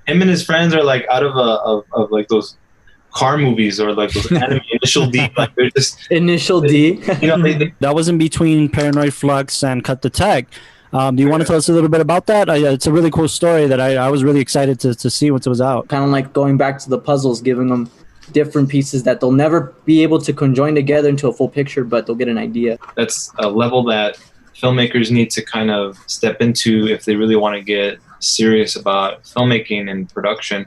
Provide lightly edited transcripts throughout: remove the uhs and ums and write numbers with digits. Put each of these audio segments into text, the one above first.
him and his friends are like out of like those car movies or like those anime Initial D. Like they're just Initial D. That was in between Paranoid Flux and Cut the Tech. Do you want to tell us a little bit about that? It's a really cool story that I was really excited to see once it was out. Kind of like going back to the puzzles, giving them different pieces that they'll never be able to conjoin together into a full picture, but they'll get an idea. That's a level that filmmakers need to kind of step into if they really want to get serious about filmmaking and production.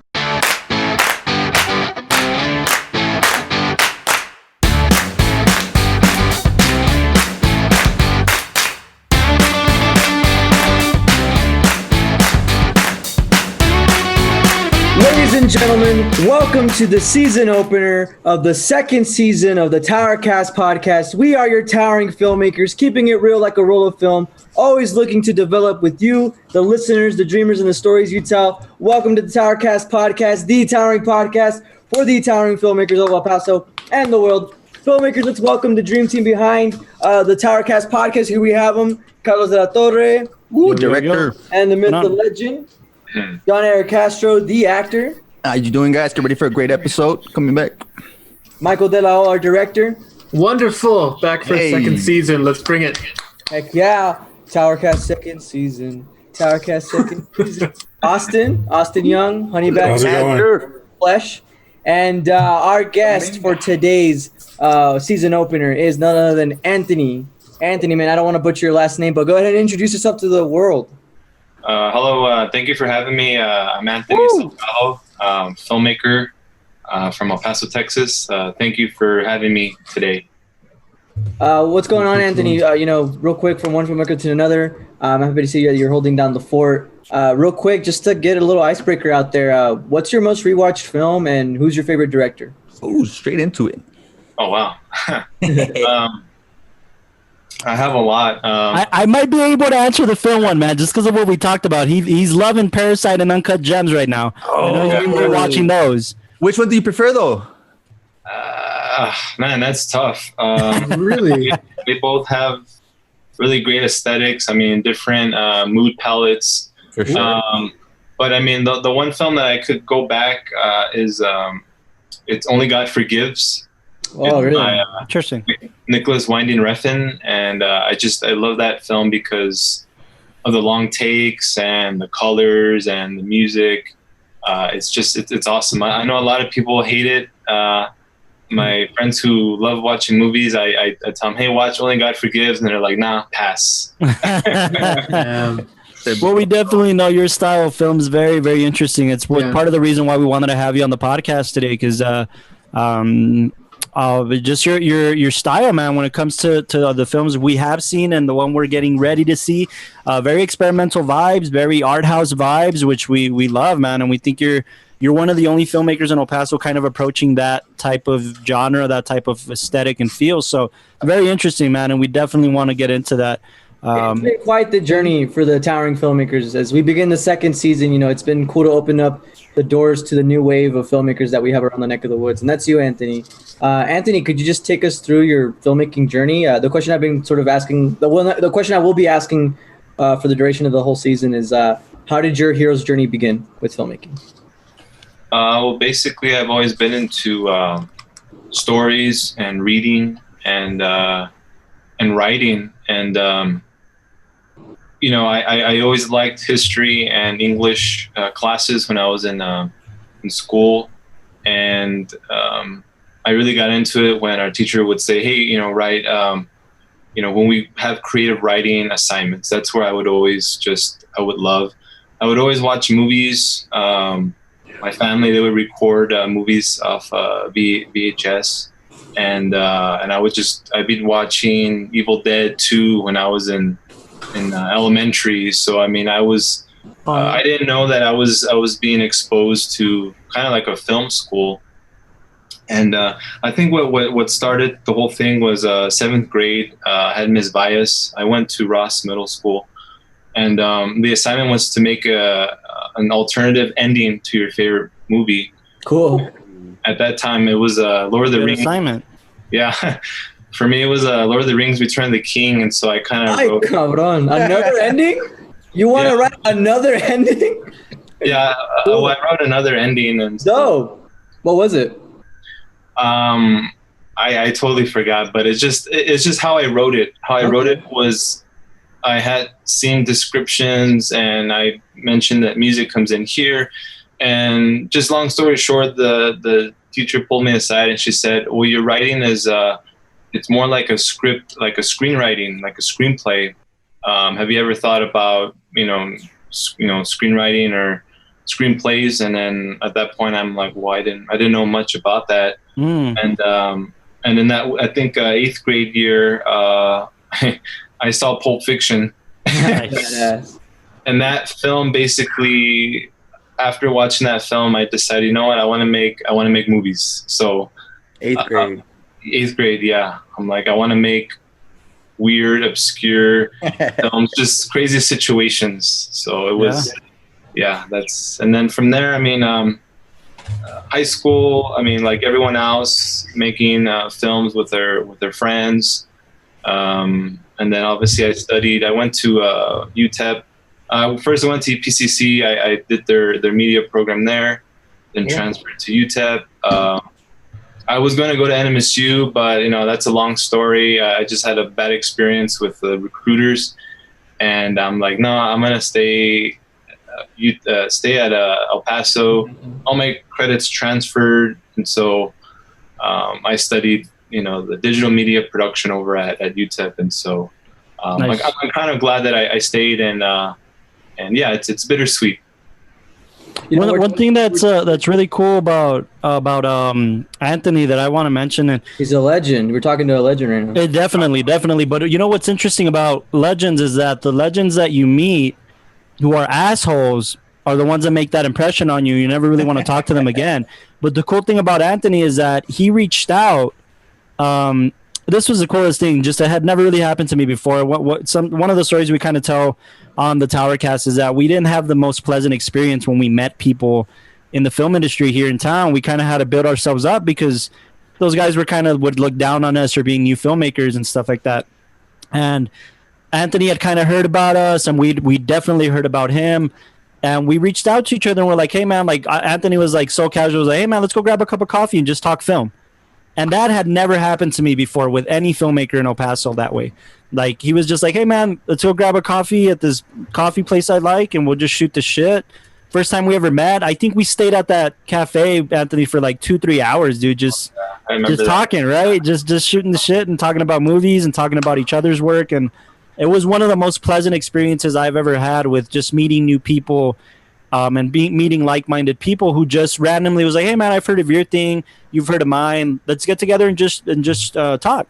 Ladies and gentlemen, welcome to the season opener of the second season of the TowerCast podcast. We are your towering filmmakers, keeping it real like a roll of film, always looking to develop with you, the listeners, the dreamers, and the stories you tell. Welcome to the TowerCast podcast, the towering podcast for the towering filmmakers of El Paso and the world. Filmmakers, let's welcome the dream team behind the TowerCast podcast. Here we have them, Carlos de la Torre, director, and the myth, the legend, John Eric Castro, the actor. How you doing, guys? Get ready for a great episode. Coming back. Michael De La O, our director. Wonderful. Back for a second season. Let's bring it. Heck yeah. TowerCast second season. TowerCast second season. Austin Young, Honeyback. How's it going? Flesh. And our guest for today's season opener is none other than Anthony. Anthony, man, I don't want to butcher your last name, but go ahead and introduce yourself to the world. Hello, thank you for having me. I'm Anthony Salgado, filmmaker from El Paso, Texas. Thank you for having me today. What's going on, Anthony? Real quick, from one filmmaker to another, I'm happy to see that you're holding down the fort. Real quick, just to get a little icebreaker out there, what's your most rewatched film and who's your favorite director? Oh, straight into it. Oh, wow. I have a lot. I might be able to answer the film one, man, just because of what we talked about. He's loving Parasite and Uncut Gems right now. I know he's been watching those. Which one do you prefer, though? Man, that's tough. Really? They both have really great aesthetics. I mean, different mood palettes. For sure. But I mean, the one film that I could go back is It's Only God Forgives. Oh, really? Interesting. Nicholas Winding Refn, and I love that film because of the long takes and the colors and the music. It's awesome. I know a lot of people hate it. My friends who love watching movies, I tell them, hey, watch Only God Forgives, and they're like, nah, pass. Well, we definitely know your style of film is very, very interesting. It's part of the reason why we wanted to have you on the podcast today, because just your style, man, when it comes to the films we have seen and the one we're getting ready to see, very experimental vibes, very art house vibes, which we love, man. And we think you're one of the only filmmakers in El Paso kind of approaching that type of genre, that type of aesthetic and feel. So very interesting, man. And we definitely want to get into that. It's been quite the journey for the towering filmmakers as we begin the second season. It's been cool to open up the doors to the new wave of filmmakers that we have around the neck of the woods, and that's you, Anthony. Anthony, could you just take us through your filmmaking journey? The question I've been sort of asking, the question I will be asking for the duration of the whole season is, how did your hero's journey begin with filmmaking? Well, basically, I've always been into stories and reading and writing, and I always liked history and English classes when I was in school, and I really got into it when our teacher would say, hey, write, when we have creative writing assignments, that's where I would always I would always watch movies. My family, they would record movies off VHS, and I've been watching Evil Dead 2 when I was in elementary. So I mean, I didn't know that I was being exposed to kind of like a film school. And I think what started the whole thing was 7th grade. I had Miss Bias. I went to Ross Middle School, and the assignment was to make an alternative ending to your favorite movie. Cool. At that time, it was Lord of the Rings. Assignment. Yeah. For me, it was Lord of the Rings, Return of the King, and so I kind of wrote... Cabron. Another ending? You want to write another ending? Yeah, I wrote another ending, and Dope. What was it? I totally forgot, but it's just how I wrote it. How I wrote it was, I had seen descriptions, and I mentioned that music comes in here, and just long story short, the teacher pulled me aside and she said, "Well, your writing is it's more like a script, like a screenwriting, like a screenplay. Have you ever thought about screenwriting or screenplays?" And then at that point, I'm like, "Well, I didn't know much about that." And in that, I think 8th grade year, I saw Pulp Fiction. Nice. And that film, basically, after watching that film, I decided, you know what, I want to make movies. So 8th grade. 8th grade, yeah. I'm like, I want to make weird, obscure films, just crazy situations. So it was, that's, and then from there, I mean, high school, I mean, like everyone else, making films with their friends. And then obviously I went to UTEP. First I went to PCC. I did their media program there, then transferred to UTEP. I was going to go to NMSU, but that's a long story. I just had a bad experience with the recruiters, and I'm like, no, I'm going to stay at El Paso. All my credits transferred, and so I studied the digital media production over at UTEP, and so Nice. I'm kind of glad that I stayed, and yeah, it's bittersweet. One thing that's really cool about Anthony that I want to mention, and he's a legend. We're talking to a legend right now. definitely. But what's interesting about legends is that the legends that you meet who are assholes are the ones that make that impression on you. You never really want to talk to them again. But the cool thing about Anthony is that he reached out. This was the coolest thing. Just that had never really happened to me before. One of the stories we kind of tell on the TowerCast is that we didn't have the most pleasant experience when we met people in the film industry here in town. We kind of had to build ourselves up because those guys would look down on us for being new filmmakers and stuff like that. And Anthony had kind of heard about us, and we definitely heard about him. And we reached out to each other and we're like, hey man, like Anthony was like so casual, was like, hey man, let's go grab a cup of coffee and just talk film. And that had never happened to me before with any filmmaker in El Paso that way. Like he was just like, hey man, let's go grab a coffee at this coffee place I like and we'll just shoot the shit. First time we ever met, I think we stayed at that cafe, Anthony, for like 2-3 hours, dude. Just talking, right? Just shooting the shit and talking about movies and talking about each other's work. And it was one of the most pleasant experiences I've ever had with just meeting new people and meeting like-minded people who just randomly was like, hey man, I've heard of your thing, you've heard of mine, let's get together and just talk.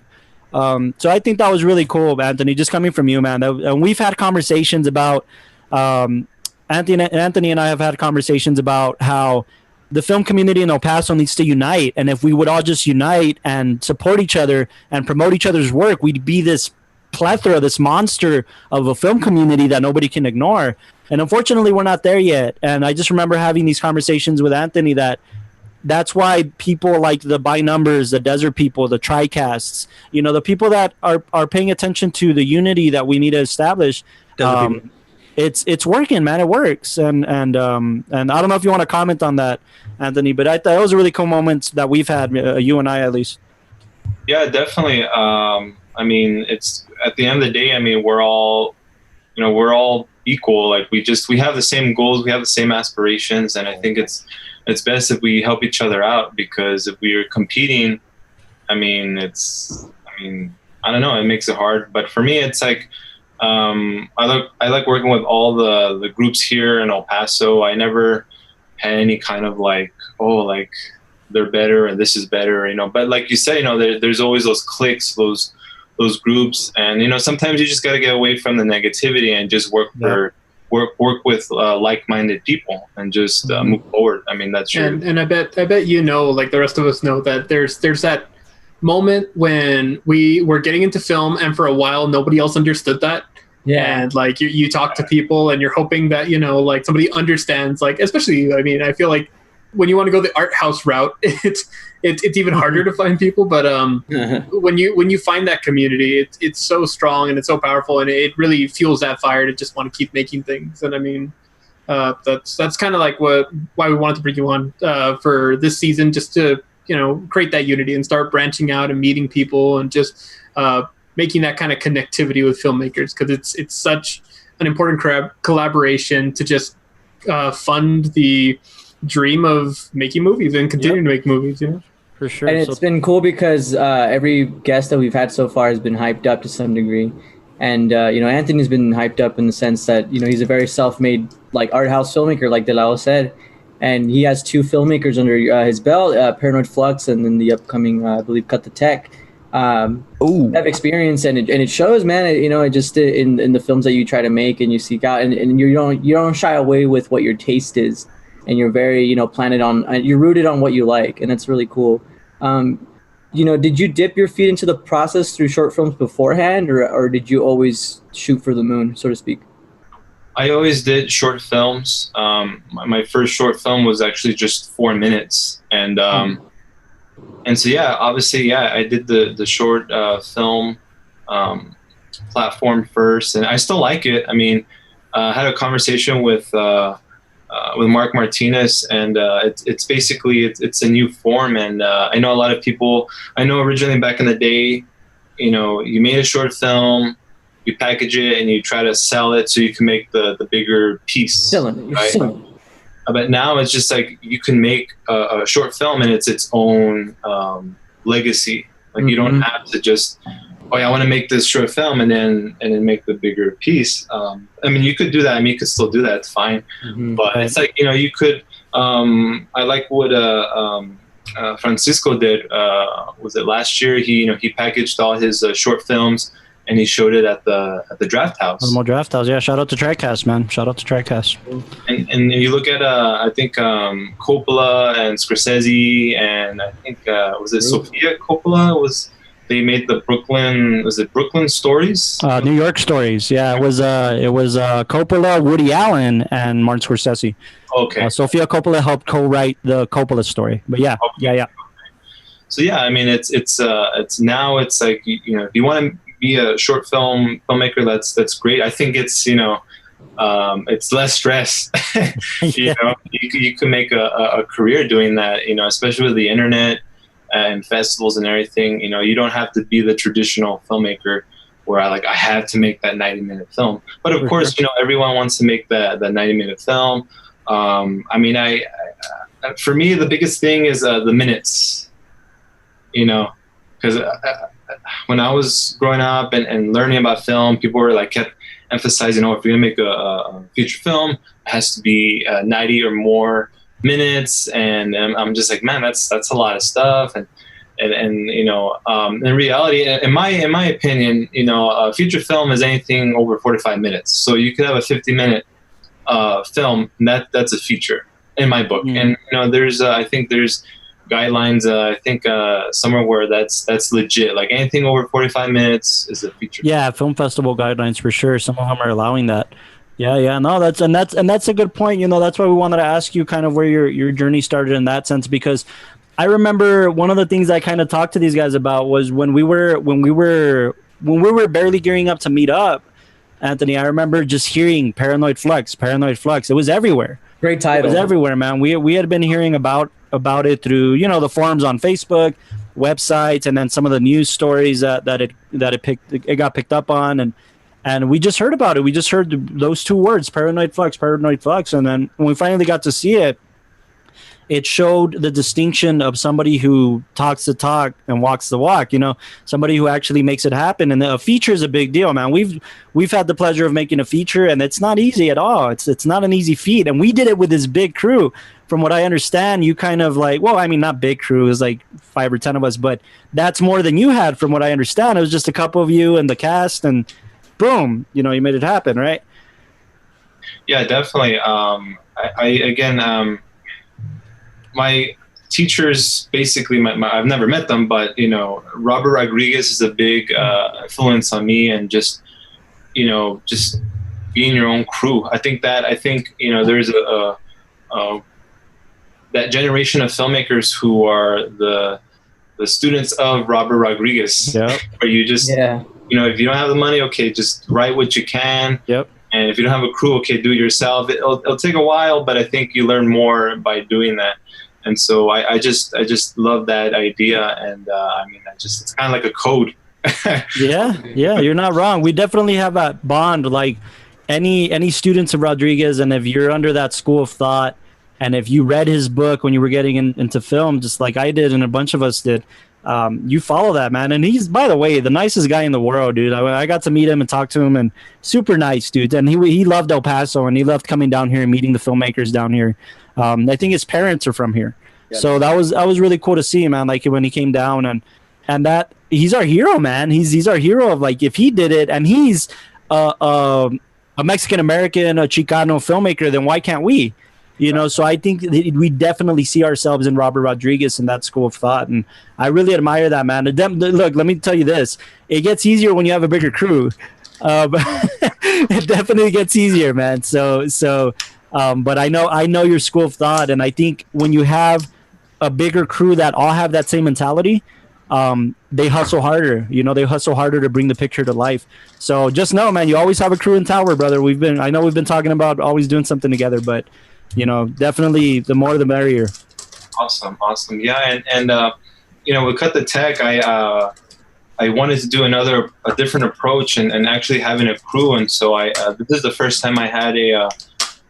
So I think that was really cool, Anthony, just coming from you, man. And we've had conversations about Anthony and I have had conversations about how the film community in El Paso needs to unite, and if we would all just unite and support each other and promote each other's work, we'd be this plethora, this monster of a film community that nobody can ignore. And unfortunately, we're not there yet. And I just remember having these conversations with Anthony that's why people like the By Numbers, the Desert People, the TriCasts, the people that are paying attention to the unity that we need to establish. It's working, man. It works. And I don't know if you want to comment on that, Anthony, but I thought it was a really cool moments that we've had, you and I at least. Yeah, definitely. I mean, it's at the end of the day, I mean, we're all equal. Like we have the same goals, we have the same aspirations, and I think it's best if we help each other out, because if we are competing, I don't know, it makes it hard. But for me, it's like I like working with all the groups here in El Paso. I never had any kind of like, oh, like they're better and this is better, but like you said, there's always those cliques, those groups, and sometimes you just got to get away from the negativity and just work with like-minded people and just move forward. I mean, that's true. And I bet like the rest of us know that there's that moment when we were getting into film, and for a while nobody else understood that. Yeah. And like you talk to people and you're hoping that like somebody understands, like, especially, I mean, I feel like when you want to go the art house route, it's even harder to find people. But when you find that community, it's so strong and it's so powerful, and it really fuels that fire to just want to keep making things. And I mean, that's kind of like why we wanted to bring you on for this season, just to create that unity and start branching out and meeting people and just making that kind of connectivity with filmmakers, because it's such an important collaboration to just fund the dream of making movies and continuing to make movies. For sure. And it's been cool because every guest that we've had so far has been hyped up to some degree. And, Anthony's been hyped up in the sense that, he's a very self-made, like, art house filmmaker, like Delao said. And he has 2 filmmakers under his belt, Paranoid Flux, and then the upcoming, I believe, Cut the Tech. Have experience, and it shows, man. It just in the films that you try to make and you seek out, and you don't shy away with what your taste is. And you're very, planted on, you're rooted on what you like, and that's really cool. Did you dip your feet into the process through short films beforehand, or did you always shoot for the moon, so to speak? I always did short films. My first short film was actually just 4 minutes, and so obviously, I did the short film platform first, and I still like it. I mean, I had a conversation with Mark Martinez, and it's basically it's a new form. And I know a lot of people. I know originally back in the day, you made a short film, you package it, and you try to sell it so you can make the bigger piece. Right? But now it's just like you can make a short film, and it's its own legacy. Like you don't have to just, I want to make this short film and then make the bigger piece. I mean, you could do that. I mean, you could still do that. It's fine. But it's like, you could. I like what Francisco did. Was it last year? He packaged all his short films, and he showed it at the Draft House. Animal Draft House, yeah. Shout out to TowerCast, man. Shout out to TowerCast. And you look at I think Coppola and Scorsese, and I think was it Sofia Coppola? They made the Brooklyn? Was it Brooklyn Stories? New York Stories. Yeah, it was Coppola, Woody Allen, and Martin Scorsese. Okay. Sofia Coppola helped co-write the Coppola story, but yeah. So I mean, it's now it's like if you want to be a short filmmaker, that's great. I think it's it's less stress. You can make a career doing that. Especially with the internet and festivals and everything. You don't have to be the traditional filmmaker where I have to make that 90-minute film. But of course, everyone wants to make the 90-minute film. I mean, for me, the biggest thing is the minutes. Because when I was growing up and learning about film, people were kept emphasizing, if you're gonna make a feature film, it has to be 90 or more minutes, and I'm just like, man, that's a lot of stuff, and in reality, in my opinion, a feature film is anything over 45 minutes. So you could have a 50-minute film, and that's a feature in my book. And there's I think there's guidelines. I think somewhere where that's legit. Like anything over 45 minutes is a feature. Yeah, film festival guidelines for sure. Some of them are allowing that. Yeah. No, that's a good point. That's why we wanted to ask you kind of where your journey started in that sense, because I remember one of the things I kind of talked to these guys about was when we were barely gearing up to meet up, Anthony. I remember just hearing Paranoid Flux. It was everywhere. Great title. It was everywhere, man. We had been hearing about it through the forums on Facebook, websites, and then some of the news stories that it got picked up on, and we just heard about it. We just heard those 2 words, Paranoid Flux, and then when we finally got to see it, it showed the distinction of somebody who talks the talk and walks the walk. Somebody who actually makes it happen. And a feature is a big deal, man. We've had the pleasure of making a feature, and it's not easy at all. It's not an easy feat, and we did it with this big crew. From what I understand, you kind of not big crew, it was 5 or 10 of us, but that's more than you had. From what I understand, it was just a couple of you and the cast, and boom, you made it happen, right? Yeah, definitely. My teachers, basically, I've never met them, but Robert Rodriguez is a big influence on me, and just being your own crew. I think there's that generation of filmmakers who are the students of Robert Rodriguez. Yep. Where you just if you don't have the money, okay, just write what you can. Yep. And if you don't have a crew, okay, do it yourself. It'll take a while, but I think you learn more by doing that. And so I just love that idea. And I mean, it's kind of like a code. Yeah, you're not wrong. We definitely have that bond, like any students of Rodriguez, and if you're under that school of thought, and if you read his book when you were getting into film, just like I did and a bunch of us did, you follow that, man. And he's, by the way, the nicest guy in the world, dude. I got to meet him and talk to him, and super nice, dude. And he loved El Paso, and he loved coming down here and meeting the filmmakers down here. I think his parents are from here. Yeah. So that was really cool to see him, man. Like when he came down, and that he's our hero, man. He's our hero of, like, if he did it, and he's a Mexican American, a Chicano filmmaker, then why can't we? You know, so I think we definitely see ourselves in Robert Rodriguez in that school of thought, and I really admire that, man. Look, let me tell you this: it gets easier when you have a bigger crew. It definitely gets easier, man. But I know your school of thought, and I think when you have a bigger crew that all have that same mentality, they hustle harder. You know, they hustle harder to bring the picture to life. So just know, man, you always have a crew in Tower, brother. I know we've been talking about always doing something together, but you know, definitely the more the merrier. Awesome. Yeah, and you know, with Cut the Tech, I wanted to do a different approach and actually having a crew, and so this is the first time I had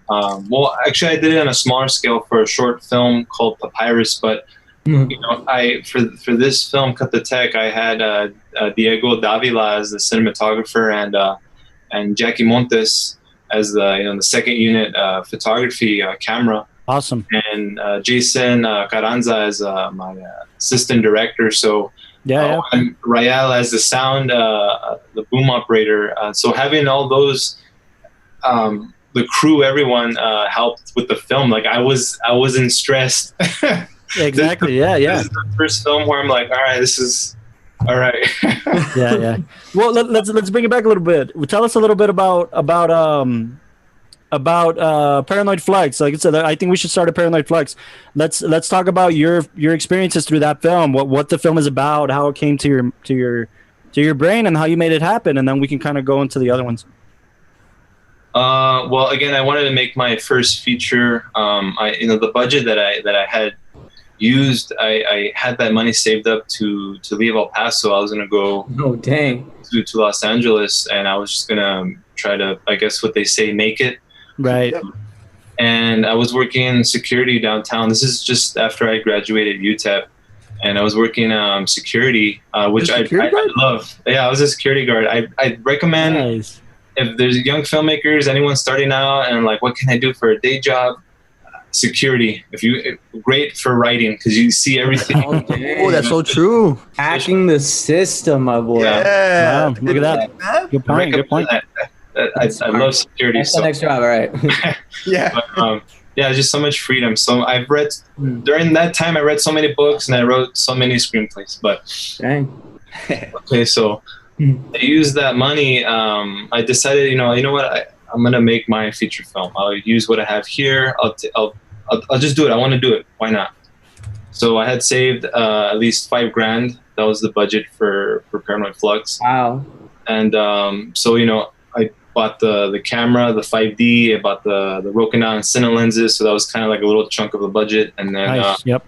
well, actually, I did it on a smaller scale for a short film called Papyrus, but you know, for this film, Cut the Tech, I had Diego Davila as the cinematographer and Jackie Montes as the second unit photography camera. Awesome. And Jason Carranza as my assistant director. So and Rayal as the sound, the boom operator. So having all those, the crew, everyone helped with the film. Like I wasn't stressed. Exactly. Yeah. This is the first film where I'm like, all right, this is all right. Yeah. Well, let's bring it back a little bit. Tell us a little bit about Paranoid Flex. Like I said, I think we should start at Paranoid Flex. Let's talk about your experiences through that film. What the film is about, how it came to your brain, and how you made it happen, and then we can kind of go into the other ones. Well, again, I wanted to make my first feature. The budget that I had used, I had that money saved up to leave El Paso. I was gonna go to Los Angeles, and I was just gonna try to, I guess what they say, make it. Right. And I was working security downtown. This is just after I graduated UTEP, and I was working security, which I love. Yeah, I was a security guard. I recommend if there's young filmmakers, anyone starting out, and like, what can I do for a day job? Security. Great for writing because you see everything. Oh, that's so true. Hacking the system, my boy. Yeah. Wow, look at that. Good point. I love security. That's the next job, all right? Yeah. But, just so much freedom. So I've read during that time. I read so many books and I wrote so many screenplays. But okay, so I used that money. I decided, you know what? I'm gonna make my feature film. I'll use what I have here. I'll just do it. I want to do it. Why not? So I had saved at least $5,000. That was the budget for Paranoid Flux. Wow. And so I bought the camera, the 5D. I bought the Rokinon Cine lenses. So that was kind of like a little chunk of the budget. And then nice. Yep.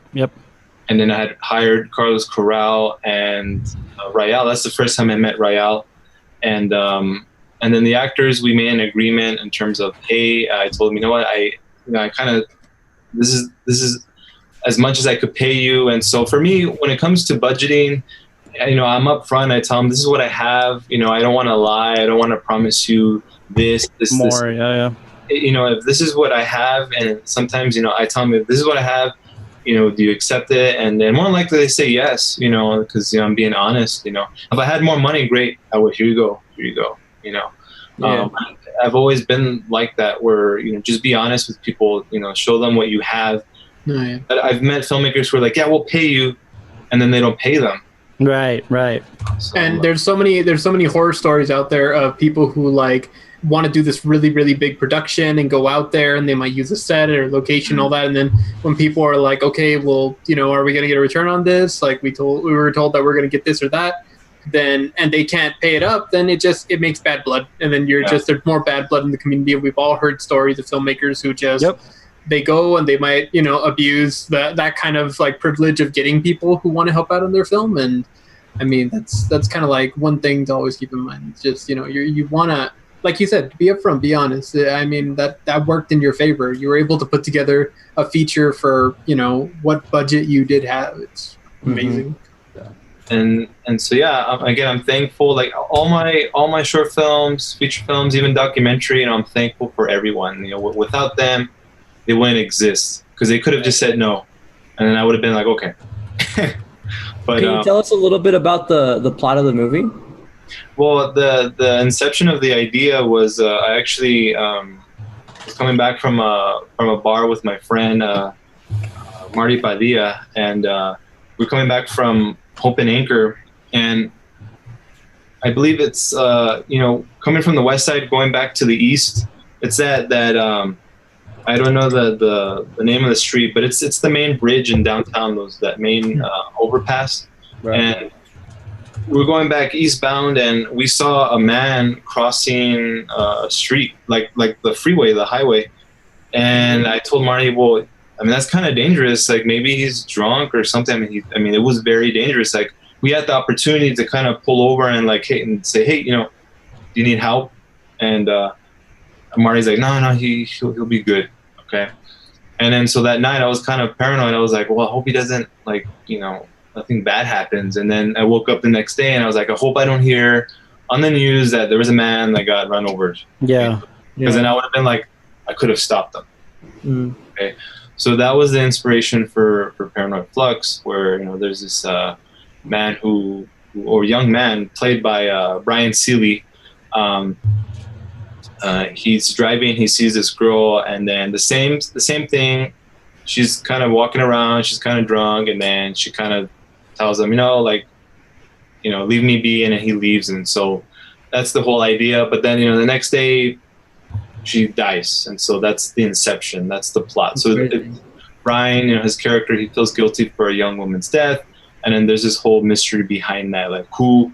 And then I had hired Carlos Corral and Rayal. That's the first time I met Rayal. And then the actors, we made an agreement in terms of, hey, I told him, you know what, I kind of, this is as much as I could pay you. And so for me, when it comes to budgeting, I'm upfront. I tell them, this is what I have. I don't want to lie. I don't want to promise you this more. This. Yeah. If this is what I have, and sometimes, I tell them, if this is what I have, do you accept it? And then more than likely they say yes, because, I'm being honest, if I had more money, great. I would, here you go. I've always been like that, where just be honest with people, show them what you have. But I've met filmmakers who are like, yeah, we'll pay you, and then they don't pay them. Right. So, and there's so many horror stories out there of people who like want to do this really, really big production and go out there, and they might use a set or location, all that, and then when people are like, okay, well, are we going to get a return on this? Like we were told that we're going to get this or that. then and they can't pay it up, then it makes bad blood, and then there's more bad blood in the community. We've all heard stories of filmmakers who just they go and they might abuse that kind of like privilege of getting people who want to help out on their film. And I mean that's kind of like one thing to always keep in mind. It's just you want to, like you said, be upfront, be honest. I mean that worked in your favor. You were able to put together a feature for what budget you did have. It's amazing. And so again, I'm thankful. Like all my short films, feature films, even documentary. I'm thankful for everyone. Without them, they wouldn't exist, because they could have just said no, and then I would have been like, okay. But can you tell us a little bit about the plot of the movie? Well, the inception of the idea was I actually was coming back from a bar with my friend Marty Padilla, and we're coming back from Hope and Anchor, and I believe it's coming from the west side going back to the east. It's that I don't know the name of the street, but it's the main bridge in downtown, that main overpass. Right. And we're going back eastbound, and we saw a man crossing a street, like the freeway, the highway. And I told Marty, well, I mean, that's kind of dangerous. Like maybe he's drunk or something. I mean, it was very dangerous. Like we had the opportunity to kind of pull over and say, hey, do you need help? And Marty's like, no, he'll be good. Okay. And then so that night I was kind of paranoid. I was like, well, I hope he doesn't nothing bad happens. And then I woke up the next day and I was like, I hope I don't hear on the news that there was a man that got run over. Yeah. Because then I would have been like, I could have stopped them. Okay. So that was the inspiration for Paranoid Flux, where there's this man young man played by Brian Seeley. He's driving, he sees this girl, and then the same thing. She's kind of walking around, she's kind of drunk, and then she kind of tells him, leave me be, and then he leaves. And so that's the whole idea. But then the next day she dies, and so that's the inception, that's the plot. So Brian, his character, he feels guilty for a young woman's death, and then there's this whole mystery behind that, like who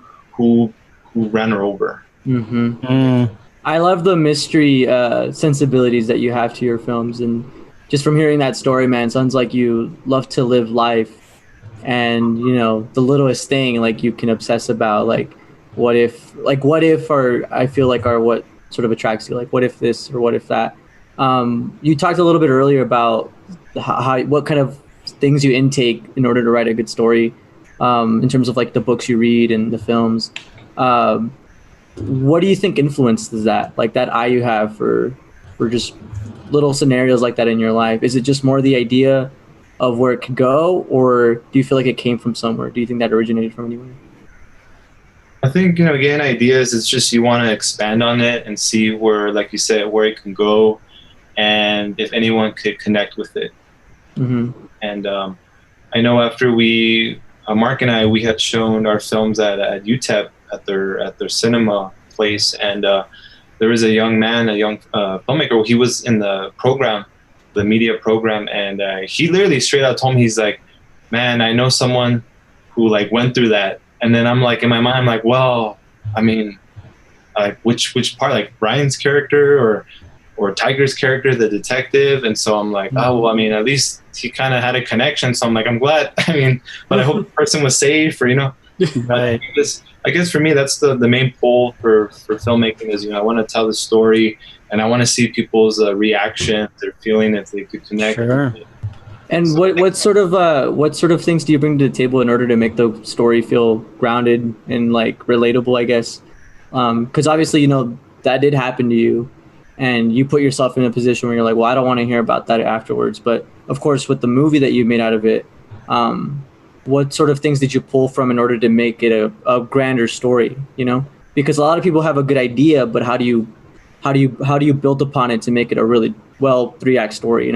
ran her over. I love the mystery sensibilities that you have to your films, and just from hearing that story, man, sounds like you love to live life, and the littlest thing, like you can obsess about, like what if, or I feel like are what sort of attracts you, like what if this or what if that. You talked a little bit earlier about what kind of things you intake in order to write a good story, in terms of like the books you read and the films. What do you think influences that, like that eye you have for just little scenarios like that in your life? Is it just more the idea of where it could go, or do you feel like it came from somewhere? Do you think that originated from anywhere? I think, again, ideas, it's just you want to expand on it and see where, like you said, where it can go, and if anyone could connect with it. And I know after Mark and I, we had shown our films at UTEP at their cinema place, and there was a young filmmaker. He was in the program, the media program, and he literally straight out told me, he's like, man, I know someone who went through that. And then I'm like, in my mind, I'm like, well, I mean, like which part, like Brian's character or Tiger's character, the detective? And so I'm like, oh, well, I mean, at least he kind of had a connection. So I'm like, I'm glad. I mean, but I hope the person was safe, or Right. I guess for me, that's the main pull for filmmaking is, I want to tell the story, and I want to see people's reaction, their feeling, if they could connect. Sure. And so what sort of things do you bring to the table in order to make the story feel grounded and relatable, I guess? Because obviously, that did happen to you, and you put yourself in a position where you're like, well, I don't want to hear about that afterwards. But of course, with the movie that you made out of it, what sort of things did you pull from in order to make it a grander story? Because a lot of people have a good idea, but how do you build upon it to make it a really 3-act story?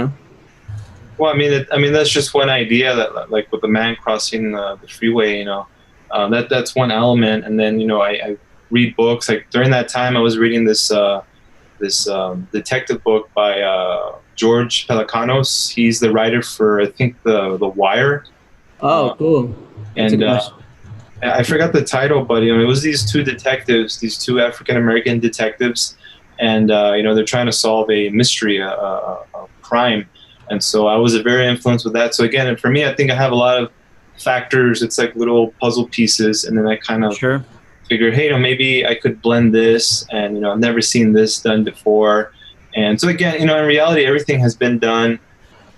Well, I mean, that's just one idea, that like with the man crossing the freeway, that's one element. And then, I read books. Like during that time, I was reading this detective book by George Pelecanos. He's the writer for, I think, the Wire. Oh, cool. And I forgot the title, but it was these two detectives, these two African American detectives, and they're trying to solve a mystery, a crime, and so I was very influenced with that. So again, for me, I think I have a lot of factors. It's like little puzzle pieces, and then I kind of figure, hey, maybe I could blend this, and I've never seen this done before, and so again, in reality, everything has been done.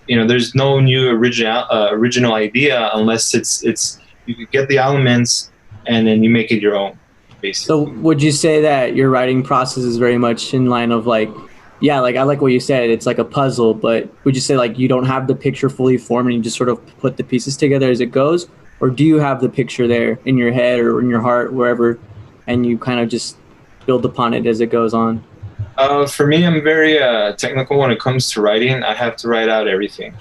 There's no new original idea unless it's you could get the elements and then you make it your own, basically. So would you say that your writing process is very much in line of like I like what you said, it's like a puzzle, but would you say like you don't have the picture fully formed and you just sort of put the pieces together as it goes? Or do you have the picture there in your head or in your heart, wherever, and you kind of just build upon it as it goes on? For me, I'm very technical when it comes to writing. I have to write out everything,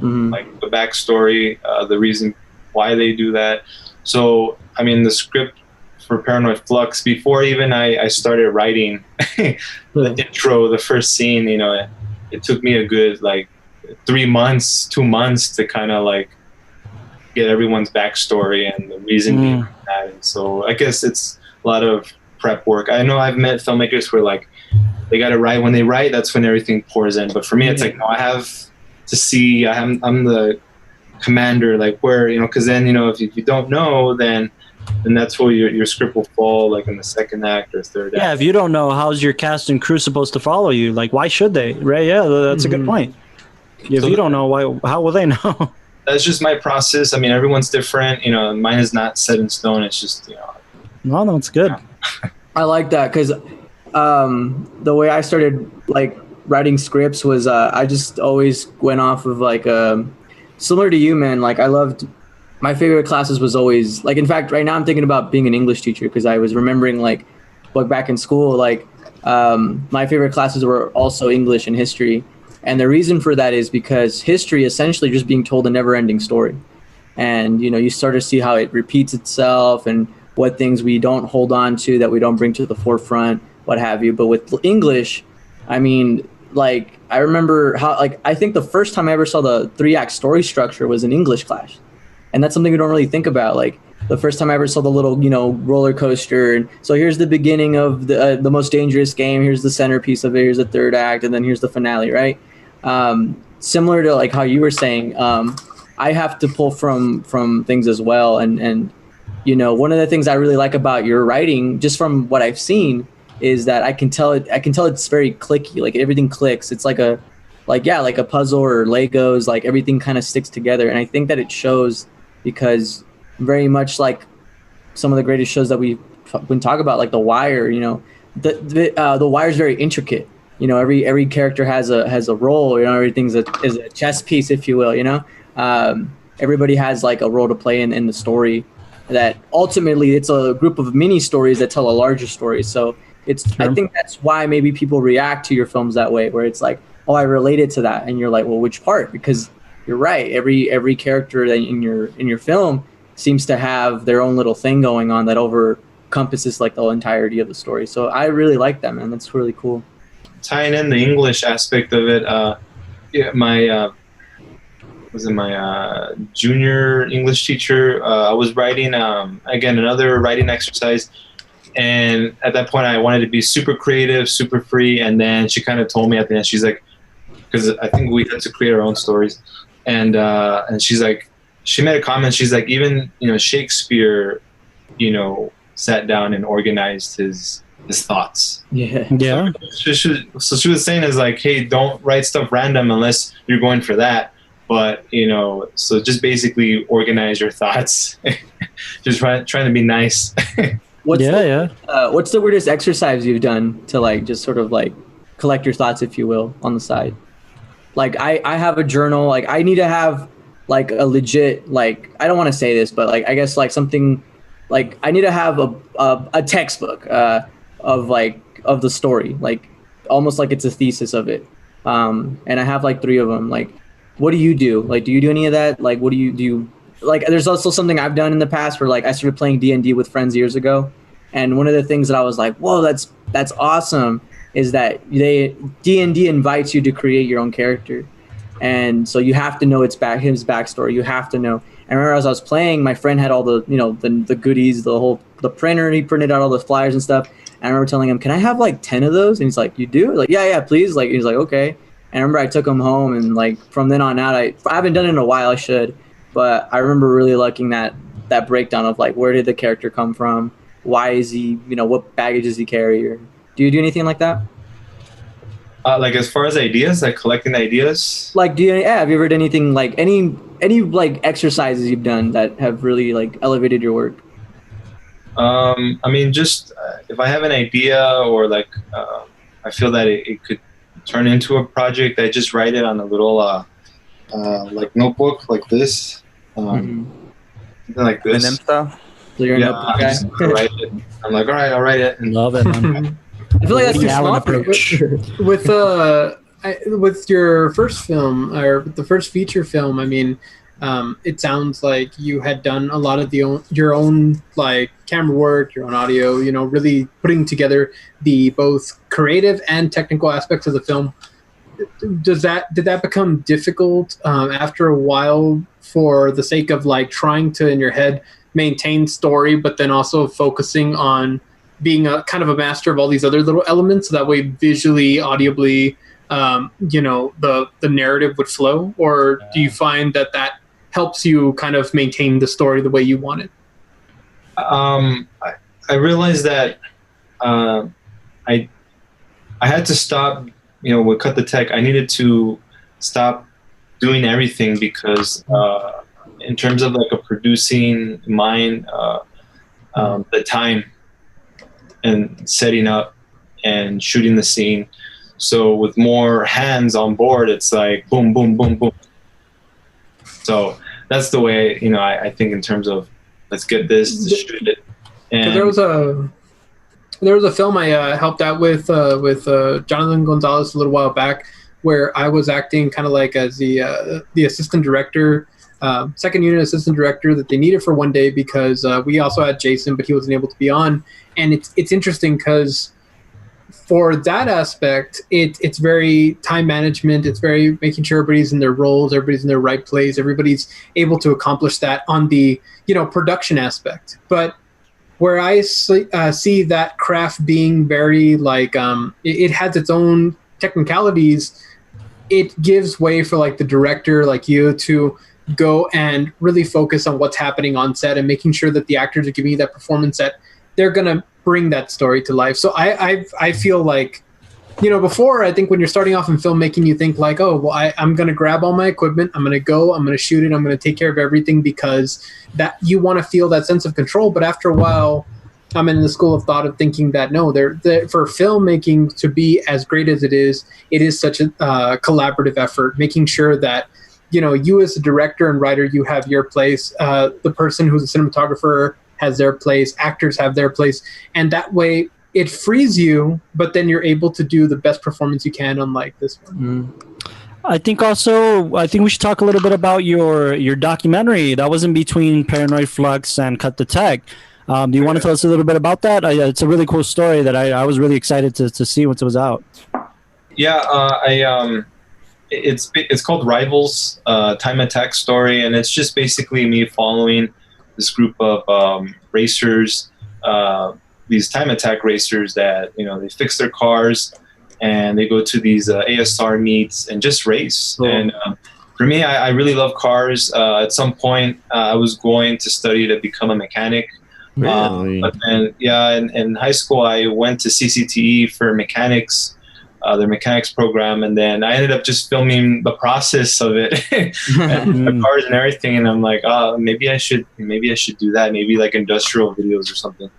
like the backstory, the reason why they do that. So, I mean, the script for Paranoid Flux, before even I started writing the intro, the first scene, it took me a good 2 months to kind of like get everyone's backstory and the reason behind that. And so I guess it's a lot of prep work. I know I've met filmmakers who are like, they got to write when they write, that's when everything pours in. But for me, it's like, no, I have to see, I'm the commander, like where, because then, if you don't know, then that's where your script will fall, like in the second act or third act. Yeah, if you don't know, how's your cast and crew supposed to follow you? Like, why should they? Right? Yeah, that's a good point. If you don't know, how will they know? That's just my process. I mean, everyone's different. Mine is not set in stone. It's just, No, it's good. I like that because the way I started like writing scripts was I just always went off of like similar to you, man. Like I loved my favorite classes was always like, in fact, right now I'm thinking about being an English teacher because I was remembering like back in school, like my favorite classes were also English and history. And the reason for that is because history essentially just being told a never ending story. And, you start to see how it repeats itself and what things we don't hold on to, that we don't bring to the forefront, what have you. But with English, I mean, like, I remember how, like, I think the first time I ever saw the 3-act story structure was in English class. And that's something we don't really think about. Like, the first time I ever saw the little, roller coaster. And so here's the beginning of the most dangerous game. Here's the centerpiece of it. Here's the 3rd act. And then here's the finale, right? Similar to, like, how you were saying, I have to pull from things as well. And one of the things I really like about your writing, just from what I've seen, is that I can tell it's very clicky. Like everything clicks. It's like a puzzle or Legos. Like everything kind of sticks together. And I think that it shows because very much like some of the greatest shows that we've been talking about, like The Wire. The Wire is very intricate. Every character has a role. Everything's is a chess piece, if you will. Everybody has like a role to play in the story. That ultimately it's a group of mini stories that tell a larger story. So I think that's why maybe people react to your films that way, where it's like, oh, I related to that, and you're like, well, which part? Because you're right. Every character that in your film seems to have their own little thing going on that encompasses like the entirety of the story. So I really like that, man. That's really cool. Tying in the English aspect of it, my junior English teacher, I was writing again another writing exercise, and at that point I wanted to be super creative, super free, and then she kind of told me at the end, she's like, because I think we had to create our own stories, and she's like, she made a comment, she's like, even Shakespeare sat down and organized his thoughts. Yeah. So she was saying is like, hey, don't write stuff random unless you're going for that. But, so just basically organize your thoughts. Just trying to be nice. What's the weirdest exercise you've done to like just sort of like collect your thoughts, if you will, on the side? Like I have a journal. Like I need to have like a legit, like, I don't want to say this, but like I guess like something like I need to have a textbook of the story, like almost like it's a thesis of it. And I have like 3 of them. Like, what do you do? Like, do you do any of that? Like, what do you do? Like, there's also something I've done in the past where like I started playing D&D with friends years ago. And one of the things that I was like, whoa, that's awesome, is that D&D invites you to create your own character. and so you have to know his backstory. You have to know. And I remember as I was playing, my friend had all the the goodies, the printer. He printed out all the flyers and stuff. And I remember telling him, "Can I have like 10 of those?" And he's like, "You do?" Like, yeah, please. Like, he's like, "Okay." And I remember I took him home, and like from then on out, I haven't done it in a while. I should, but I remember really liking that breakdown of like, where did the character come from? Why is he? What baggage does he carry? Or do you do anything like that? Like as far as ideas, like collecting ideas. Like, have you ever done anything like any like exercises you've done that have really like elevated your work? I mean, just if I have an idea or like I feel that it could turn into a project, I just write it on a little like notebook like this, something like this. And stuff. So you're I just write it. I'm like, all right, I'll write it. And Love it, man. I feel like that's too Allen small approach. With your first film or the first feature film, I mean, it sounds like you had done a lot of your own like camera work, your own audio, really putting together the both creative and technical aspects of the film. Did that become difficult after a while for the sake of like trying to in your head maintain story, but then also focusing on being a kind of a master of all these other little elements, so that way visually, audibly, the narrative would flow? Or do you find that helps you kind of maintain the story the way you want it? I realized that I had to stop, with Cut the Tech. I needed to stop doing everything because in terms of like a producing mind, the time and setting up and shooting the scene. So with more hands on board, it's like boom, boom, boom, boom. So that's the way, I think in terms of let's get this to shoot it. And there was a film I helped out with Jonathan Gonzalez a little while back, where I was acting kind of like as the assistant director, second unit assistant director that they needed for one day, because we also had Jason, but he wasn't able to be on. And it's interesting because for that aspect, it's very time management. It's very making sure everybody's in their roles, everybody's in their right place, everybody's able to accomplish that on the production aspect. But where I see that craft being very like it has its own technicalities, it gives way for like the director like you to go and really focus on what's happening on set and making sure that the actors are giving you that performance that they're gonna bring that story to life. So I feel like, before, I think when you're starting off in filmmaking, you think like, oh, well, I'm going to grab all my equipment, I'm going to shoot it, I'm going to take care of everything, because that you want to feel that sense of control. But after a while, I'm in the school of thought of thinking that no, for filmmaking to be as great as it is such a collaborative effort, making sure that you as a director and writer, you have your place, the person who's a cinematographer has their place, actors have their place, and that way it frees you, but then you're able to do the best performance you can, unlike this one. I think we should talk a little bit about your documentary that was in between Paranoid Flux and Cut the Tech. Do you want to tell us a little bit about that? It's a really cool story that I was really excited to see once it was out. Yeah, it's called Rivals, Time Attack Story, and it's just basically me following this group of racers, these time attack racers that they fix their cars and they go to these ASR meets and just race. Cool. And for me, I really love cars. At some point, I was going to study to become a mechanic. Really? But then, in high school, I went to CCTE for mechanics. Their mechanics program, and then I ended up just filming the process of it, and the cars and everything. And I'm like, maybe I should do that. Maybe like industrial videos or something.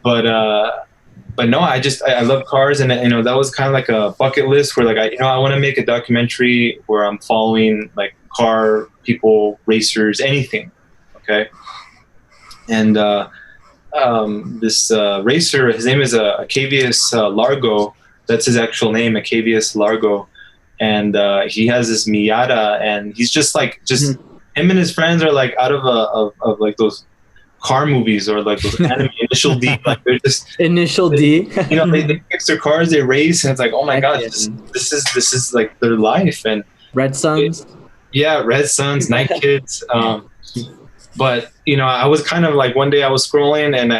But no, I love cars, and that was kind of like a bucket list where like I want to make a documentary where I'm following like car people, racers, anything. Okay, and this racer, his name is Acavius Largo. That's his actual name, Acavius Largo, and he has this Miata, and he's just him and his friends are like out of like those car movies or like those anime Initial D. Like they're just Initial D. they fix their cars, they race, and it's like, oh my gosh, this is like their life. And Red Suns. Red Suns, Night Kids. But I was kind of like, one day I was scrolling and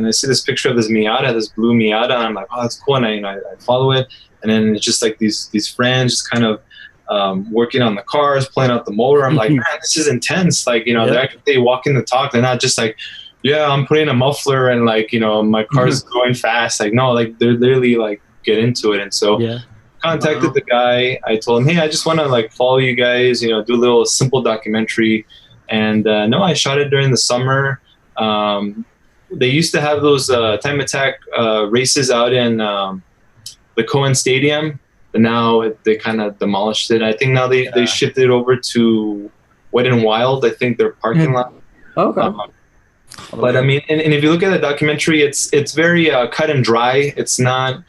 I see this picture of this Miata, this blue Miata, and I'm like, oh, that's cool, and I follow it, and then it's just like these friends just kind of working on the cars, playing out the motor. I'm like, man, this is intense. Like, they're actually walking the talk. They're not just like, yeah, I'm putting a muffler and like, my car's going fast. Like, no, like they're literally like get into it. And so contacted the guy. I told him, hey, I just want to like follow you guys, do a little simple documentary. And no, I shot it during the summer. They used to have those time attack races out in the Cohen Stadium. And now they kind of demolished it. I think now they shifted it over to Wet n Wild. I think their parking lot. Okay. But I mean, and if you look at the documentary, it's very cut and dry. It's not,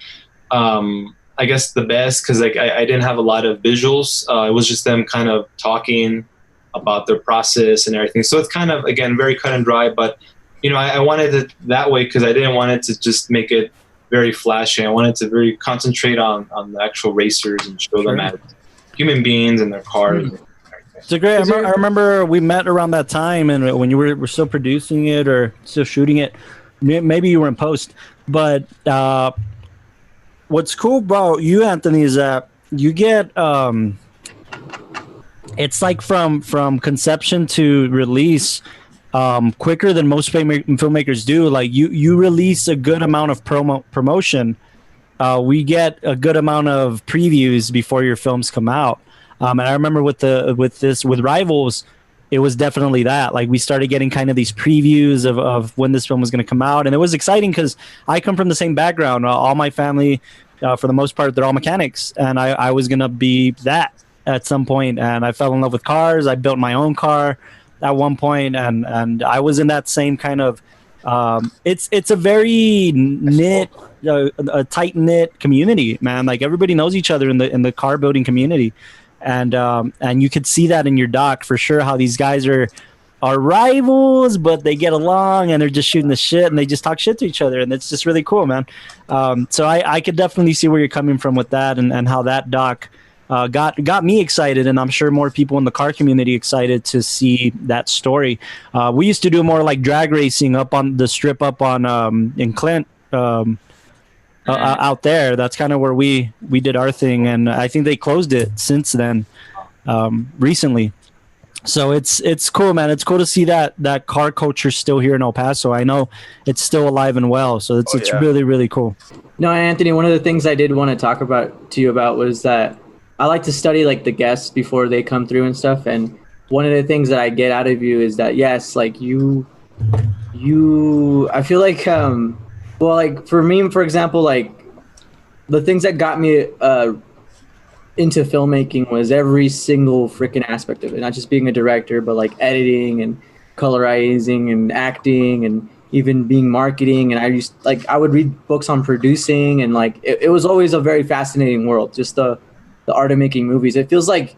I guess, the best because like I didn't have a lot of visuals. It was just them kind of talking about their process and everything. So it's kind of, again, very cut and dry. But I wanted it that way because I didn't want it to just make it very flashy. I wanted to very concentrate on the actual racers and show them as human beings and their cars. It's a great. I remember we met around that time, and when you were still producing it or still shooting it, maybe you were in post. But what's cool about you, Anthony, is that you get it's like from conception to release. Quicker than most filmmakers do. Like you release a good amount of promotion. We get a good amount of previews before your films come out. And I remember with Rivals, it was definitely that. Like we started getting kind of these previews of when this film was going to come out, and it was exciting because I come from the same background. All my family, for the most part, they're all mechanics, and I was going to be that at some point. And I fell in love with cars. I built my own car at one point, and I was in that same kind of it's a very knit, a tight knit community, man. Like everybody knows each other in the car building community, and you could see that in your doc for sure. How these guys are rivals, but they get along and they're just shooting the shit and they just talk shit to each other, and it's just really cool, man. So I could definitely see where you're coming from with that, and how that doc got me excited, and I'm sure more people in the car community excited to see that story. We used to do more like drag racing up on the strip up on in Clint out there. That's kind of where we did our thing, and I think they closed it since then recently. So it's cool, man. It's cool to see that car culture still here in El Paso. I know it's still alive and well, so it's really, really cool. No, Anthony, one of the things I did want to talk to you about was that I like to study like the guests before they come through and stuff. And one of the things that I get out of you is that, yes, like you, I feel like, well, like for me, for example, like the things that got me into filmmaking was every single freaking aspect of it, not just being a director, but like editing and colorizing and acting and even being marketing. And I would read books on producing, and like, it was always a very fascinating world, just the art of making movies. It feels like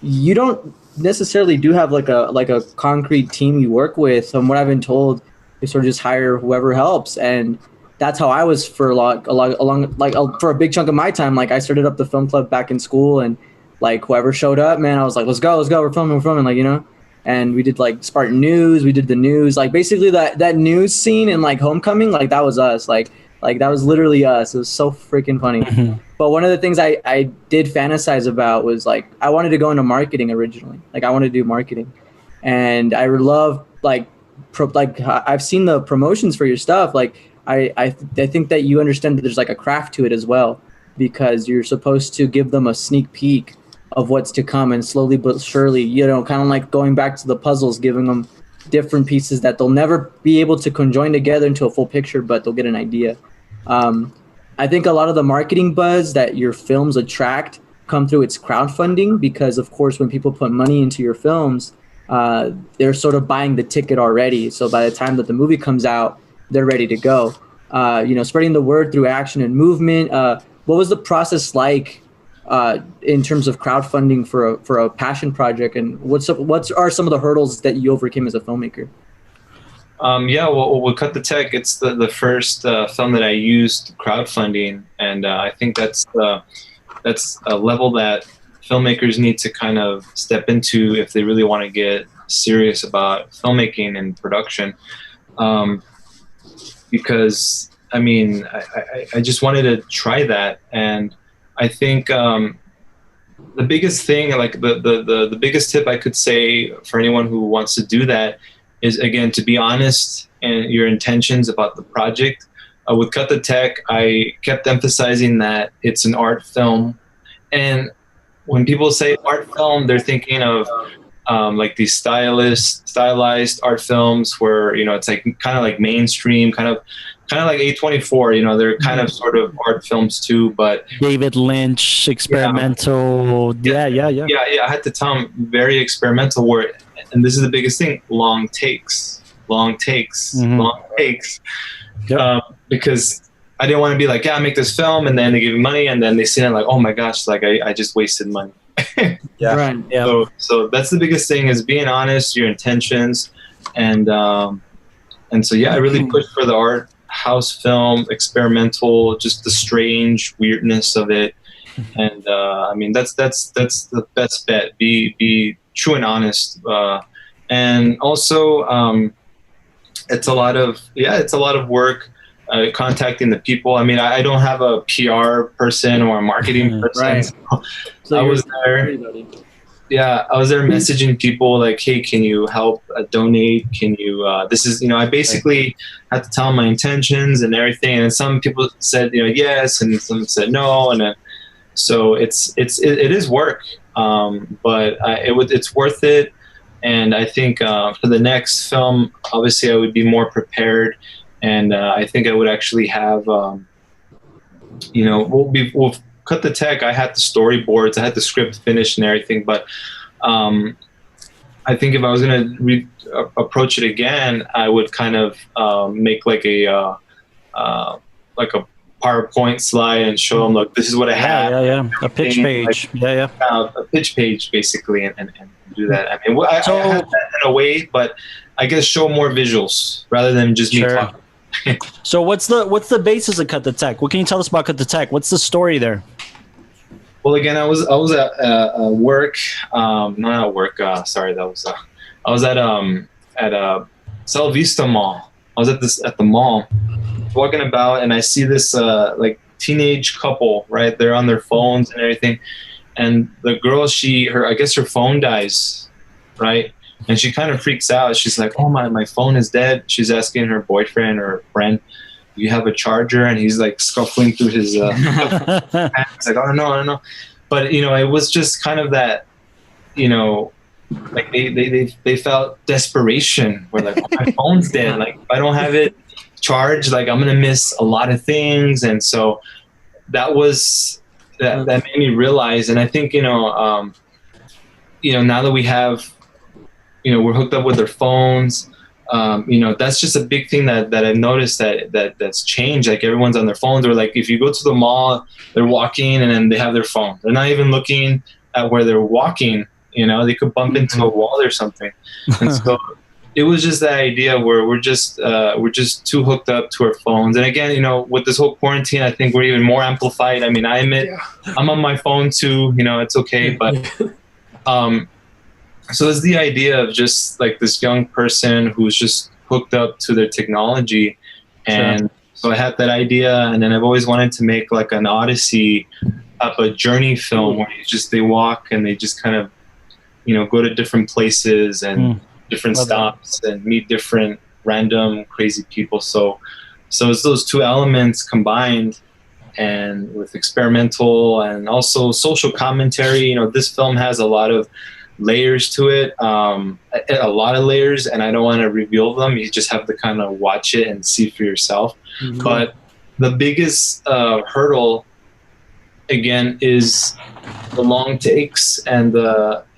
you don't necessarily do have like a concrete team you work with. From what I've been told, you sort of just hire whoever helps, and that's how I was for for a big chunk of my time. Like I started up the film club back in school, and like whoever showed up, man, I was like, let's go, we're filming, like, and we did like Spartan News, we did the news, like basically that news scene in like Homecoming, like that was us, like that was literally us. It was so freaking funny. Mm-hmm. But one of the things I did fantasize about was like I wanted to go into marketing originally. Like I wanted to do marketing, and I love like I've seen the promotions for your stuff. Like I think that you understand that there's like a craft to it as well, because you're supposed to give them a sneak peek of what's to come, and slowly but surely, kind of like going back to the puzzles, giving them different pieces that they'll never be able to conjoin together into a full picture, but they'll get an idea. I think a lot of the marketing buzz that your films attract come through its crowdfunding, because of course when people put money into your films, they're sort of buying the ticket already. So by the time that the movie comes out, they're ready to go. Spreading the word through action and movement. What was the process like in terms of crowdfunding for a passion project, and what are some of the hurdles that you overcame as a filmmaker? Yeah, well, with Cut the Tech, it's the first film that I used crowdfunding, and I think that's a level that filmmakers need to kind of step into if they really want to get serious about filmmaking and production. Because I mean, I just wanted to try that, and I think the biggest thing, like the biggest tip I could say for anyone who wants to do that is, again, to be honest in your intentions about the project. With Cut the Tech, I kept emphasizing that it's an art film, and when people say art film, they're thinking of like these stylized art films where, you know, it's like kind of like mainstream, kind of like A24. You know, they're kind of sort of art films too, but David Lynch, experimental. Yeah. I had to tell them very experimental. Where, and this is the biggest thing: long takes. Yep. Because I didn't want to be like, yeah, I make this film, and then they give me money, and then they see it like, oh my gosh, like I just wasted money. Yeah. Right. Yeah. So that's the biggest thing, is being honest, your intentions, and so yeah, I really pushed for the art house film, experimental, just the strange weirdness of it, and I mean that's the best bet. Be true and honest, and also it's a lot of work. Contacting the people. I mean, I don't have a PR person or a marketing person. Right. So I was there. Yeah, I was there messaging people like, hey, can you help donate? Can you, this is, you know, I basically had to tell them my intentions and everything. And some people said, you know, yes, and some said no. And then, so it is work, but it's worth it. And I think for the next film, obviously I would be more prepared. And I think I would actually have, you know, we'll Cut the Tech. I had the storyboards, I had the script finished and everything. But I think if I was going to approach it again, I would kind of make like a PowerPoint slide and show them, look, this is what I have. Yeah. A pitch page. Like, a pitch page, basically, and do that. I mean, I have that in a way, but I guess show more visuals rather than just me talking. So what's the basis of Cut the Tech? What can you tell us about Cut the Tech? What's the story there? Well, again, I was at work, not at work. Sorry, that was I was at Sal Vista Mall. I was at the mall, walking about, and I see this like teenage couple. Right, they're on their phones and everything, and the girl, I guess her phone dies, right. And she kind of freaks out. She's like, oh, my phone is dead. She's asking her boyfriend or friend, do you have a charger? And he's like scuffling through his pants. Like, I don't know. But, you know, it was just kind of that, you know, like they felt desperation. Where like, oh, my phone's dead. Like, if I don't have it charged, like I'm going to miss a lot of things. And so that made me realize. And I think, you know, now that we have, you know, we're hooked up with their phones. You know, that's just a big thing that I've noticed that's changed. Like everyone's on their phones, or like if you go to the mall, they're walking and then they have their phone. They're not even looking at where they're walking. You know, they could bump into a wall or something. And so it was just that idea where we're just too hooked up to our phones. And again, you know, with this whole quarantine, I think we're even more amplified. I mean, I admit I'm on my phone too. You know, it's okay, but so it's the idea of just like this young person who's just hooked up to their technology. And so I had that idea, and then I've always wanted to make like an Odyssey type of journey film where they walk and they just kind of, you know, go to different places and different stops and meet different random crazy people. So it's those two elements combined, and with experimental and also social commentary. You know, this film has a lot of layers to it, a lot of layers, and I don't want to reveal them. You just have to kind of watch it and see for yourself. But the biggest hurdle, again, is the long takes and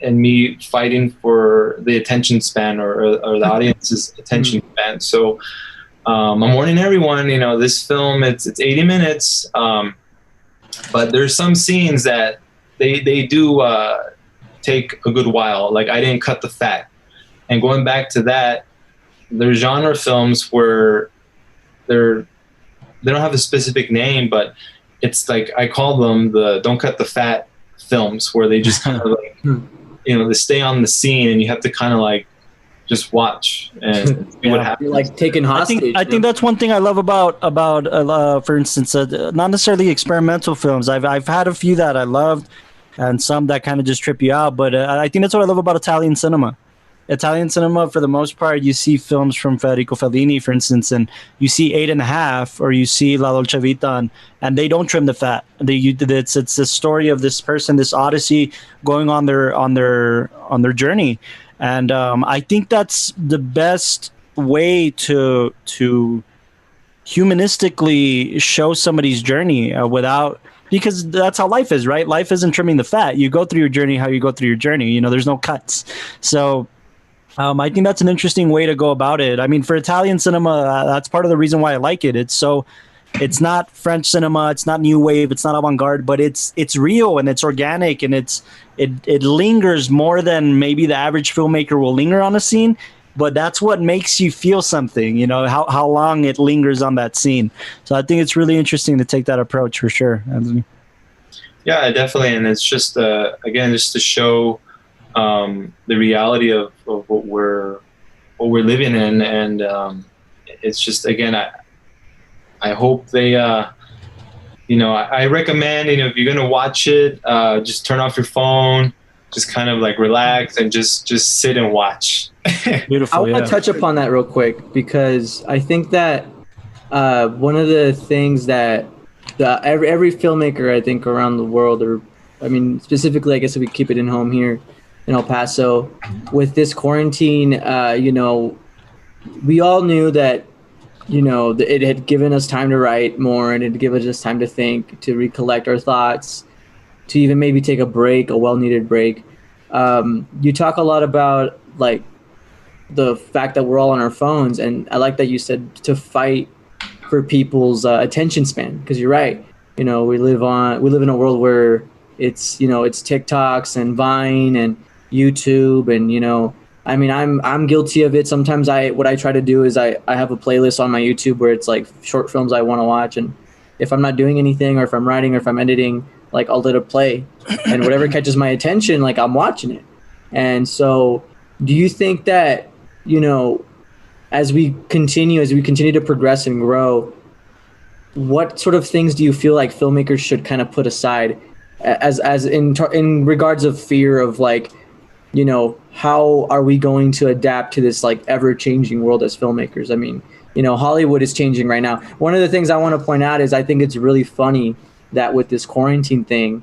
me fighting for the attention span or the audience's attention span. So I'm warning everyone, you know, this film, it's 80 minutes, but there's some scenes that they do take a good while. Like I didn't cut the fat. And going back to that, they're genre films where they don't have a specific name, but it's like I call them the don't cut the fat films, where they just kind of like they stay on the scene and you have to kind of like just watch and see what happens. You're like taking hostage. I think that's one thing I love about for instance, not necessarily experimental films. I've had a few that I loved, and some that kind of just trip you out. But I think that's what I love about Italian cinema. Italian cinema, for the most part, you see films from Federico Fellini, for instance, and you see 8.5, or you see La Dolce Vita, and they don't trim the fat. It's the story of this person, this odyssey going on their journey, and I think that's the best way to humanistically show somebody's journey without. Because that's how life is, right? Life isn't trimming the fat. You go through your journey how you go through your journey. There's no cuts. So I think that's an interesting way to go about it. I mean, for Italian cinema, that's part of the reason why I like it. It's not French cinema, it's not new wave, it's not avant-garde, but it's real and it's organic, and it lingers more than maybe the average filmmaker will linger on a scene. But that's what makes you feel something, how long it lingers on that scene. So I think it's really interesting to take that approach for sure. Yeah, definitely. And it's just, again, just to show the reality of what we're living in. And it's just, again, I hope they, I recommend, if you're going to watch it, just turn off your phone, just kind of like relax and just sit and watch. Beautiful. I want to touch upon that real quick, because I think that one of the things that every filmmaker, I think, around the world, or I mean, specifically, I guess if we keep it in home here in El Paso, with this quarantine, we all knew that, it had given us time to write more, and it had given us time to think, to recollect our thoughts, to even maybe take a break, a well-needed break. You talk a lot about like the fact that we're all on our phones, and I like that you said to fight for people's attention span, because you're right. We live in a world where it's it's TikToks and Vine and YouTube, and I mean, I'm guilty of it. Sometimes what I try to do is I have a playlist on my YouTube where it's like short films I want to watch, and if I'm not doing anything, or if I'm writing, or if I'm editing, like I'll let it play, and whatever catches my attention, like I'm watching it. And so, do you think that as we continue to progress and grow, what sort of things do you feel like filmmakers should kind of put aside, as in regards of fear of like, how are we going to adapt to this like ever changing world as filmmakers? I mean, Hollywood is changing right now. One of the things I want to point out is I think it's really funny that with this quarantine thing,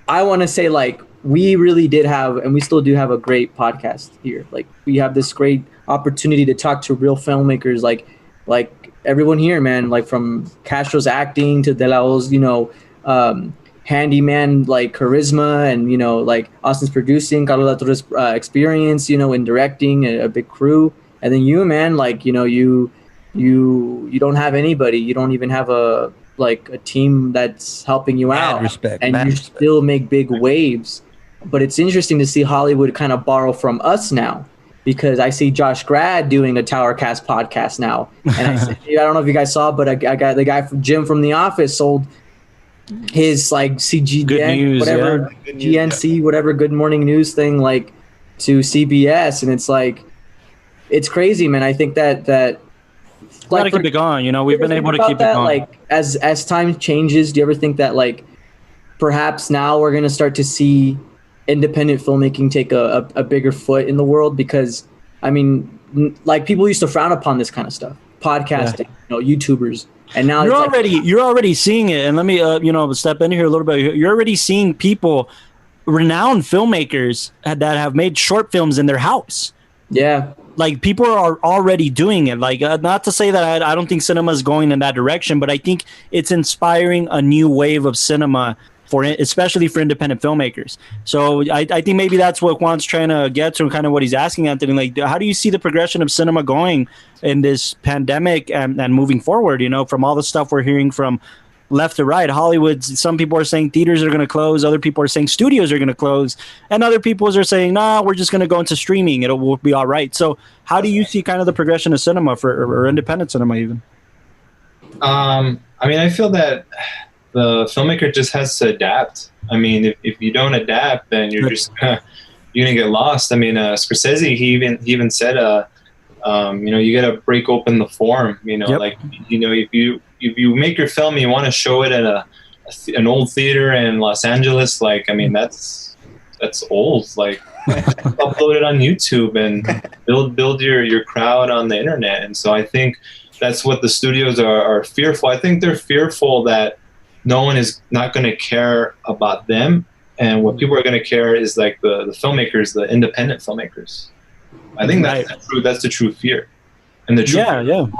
I want to say, like, we really did have, and we still do have, a great podcast here. Like, we have this great opportunity to talk to real filmmakers, like everyone here, man, like from Castro's acting to De La O's, handyman, like charisma, and, like Austin's producing, Carlos La Torre's experience, in directing a big crew. And then you, man, like, you don't have anybody. You don't even have a team that's helping you out. And you still make big waves. But it's interesting to see Hollywood kind of borrow from us now, because I see Josh Grad doing a TowerCast podcast now. And I don't know if you guys saw, but I got the guy from Jim from The Office sold his like CGN, whatever, GNC, whatever, Good Morning News thing, like, to CBS. And it's like, it's crazy, man. I think that gotta keep it going. We've been able to keep it going. Like, as time changes, do you ever think that, like, perhaps now we're gonna start to see independent filmmaking take a bigger foot in the world? Because I mean, like, people used to frown upon this kind of stuff, podcasting, YouTubers, and now you're already seeing it. And let me step in here a little bit. You're already seeing people, renowned filmmakers, that have made short films in their house. Yeah. Like, people are already doing it. Like, not to say that I don't think cinema is going in that direction, but I think it's inspiring a new wave of cinema, especially for independent filmmakers. So I think maybe that's what Juan's trying to get to, and kind of what he's asking Anthony. Like, how do you see the progression of cinema going in this pandemic and moving forward? From all the stuff we're hearing from left to right. Hollywood, some people are saying theaters are going to close. Other people are saying studios are going to close. And other people are saying, nah, we're just going to go into streaming. Will be all right. So how do you see kind of the progression of cinema or independent cinema even? I mean, I feel that the filmmaker just has to adapt. I mean, if you don't adapt, then you're just you're gonna get lost. I mean, Scorsese, he even said, you know, you gotta break open the form. You know, like, you know, if you make your film and you want to show it at an old theater in Los Angeles, like, I mean, that's old. Like, upload it on YouTube and build your crowd on the internet. And so I think that's what the studios are fearful. I think they're fearful that no one is not going to care about them, and what people are going to care is like the filmmakers, the independent filmmakers. I think that's the true fear, and the true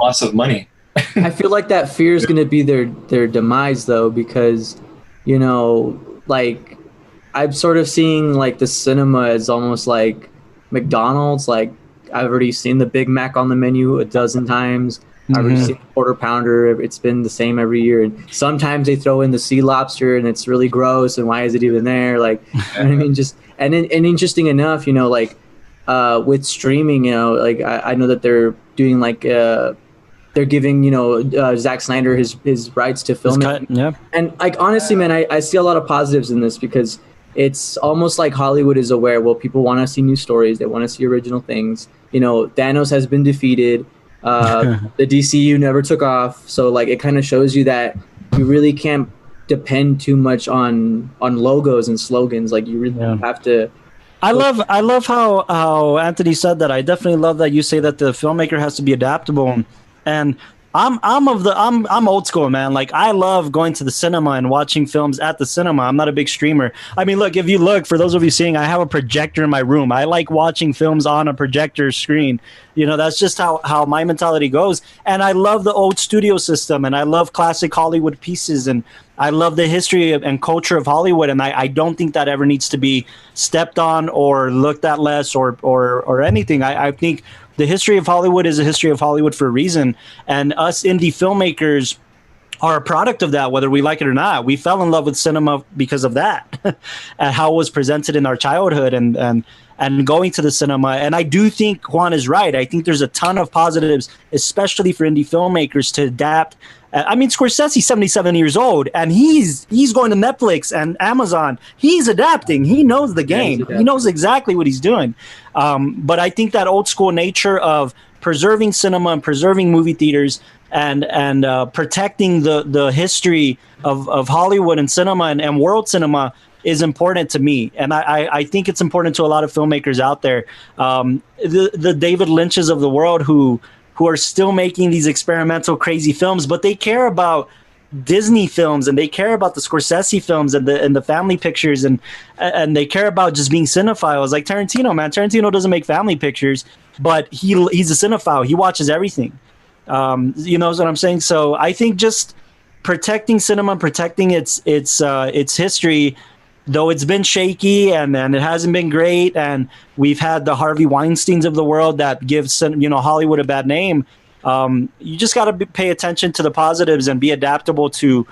loss of money. I feel like that fear is going to be their demise, though, because, you know, like, I'm sort of seeing like the cinema as almost like McDonald's. Like, I've already seen the Big Mac on the menu a dozen times. I've already seen the Quarter Pounder. It's been the same every year. And sometimes they throw in the sea lobster and it's really gross. And why is it even there? Like, you know what I mean? Just, and interesting enough, you know, like, with streaming, you know, like I know that they're doing like, they're giving, you know, Zack Snyder his rights to film it. Yeah. And like, honestly, man, I see a lot of positives in this, because it's almost like Hollywood is aware, well, people want to see new stories. They want to see original things. You know, Thanos has been defeated. The DCU never took off. So like, it kind of shows you that you really can't depend too much on logos and slogans. Like, you really have to. I love how Anthony said that. I definitely love that you say that the filmmaker has to be adaptable. And I'm old school, man. Like, I love going to the cinema and watching films at the cinema. I'm not a big streamer. I mean, look, if you look, for those of you seeing, I have a projector in my room. I like watching films on a projector screen. You know, that's just how my mentality goes. And I love the old studio system, and I love classic Hollywood pieces, and I love the history and culture of Hollywood. And I don't think that ever needs to be stepped on or looked at less or anything. I think the history of Hollywood is a history of Hollywood for a reason. And us indie filmmakers are a product of that, whether we like it or not. We fell in love with cinema because of that and how it was presented in our childhood and going to the cinema. And I do think Juan is right. I think there's a ton of positives, especially for indie filmmakers, to adapt. I mean, Scorsese's 77 years old, and he's going to Netflix and Amazon. He's adapting. He knows the game. He knows exactly what he's doing. But I think that old school nature of preserving cinema and preserving movie theaters and protecting the history of Hollywood and cinema and world cinema is important to me. And I think it's important to a lot of filmmakers out there. The David Lynches of the world who are still making these experimental, crazy films, but they care about Disney films, and they care about the Scorsese films and the family pictures, and they care about just being cinephiles. Like Tarantino, man. Tarantino doesn't make family pictures, but he's a cinephile. He watches everything. You know what I'm saying? So I think just protecting cinema, protecting its history, though it's been shaky and it hasn't been great, and we've had the Harvey Weinsteins of the world that gives, you know, Hollywood a bad name. You just got to pay attention to the positives and be adaptable to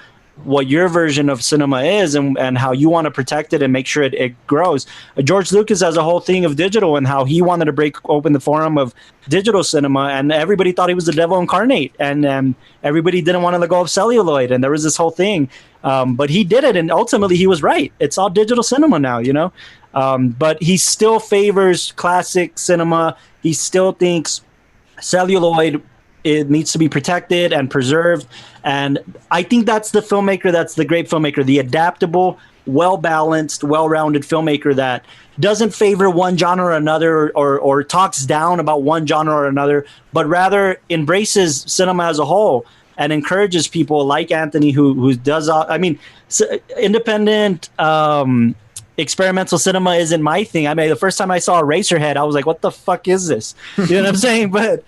what your version of cinema is and how you want to protect it and make sure it grows. George Lucas has a whole thing of digital and how he wanted to break open the forum of digital cinema, and everybody thought he was the devil incarnate, and everybody didn't want to let go of celluloid, and there was this whole thing. But he did it, and ultimately he was right. It's all digital cinema now, you know? But he still favors classic cinema. He still thinks celluloid, it needs to be protected and preserved. And I think that's the filmmaker, that's the great filmmaker, the adaptable, well-balanced, well-rounded filmmaker that doesn't favor one genre or another or talks down about one genre or another, but rather embraces cinema as a whole and encourages people like Anthony who does, independent, experimental cinema isn't my thing. I mean, the first time I saw Eraserhead, I was like, what the fuck is this? You know what I'm saying? But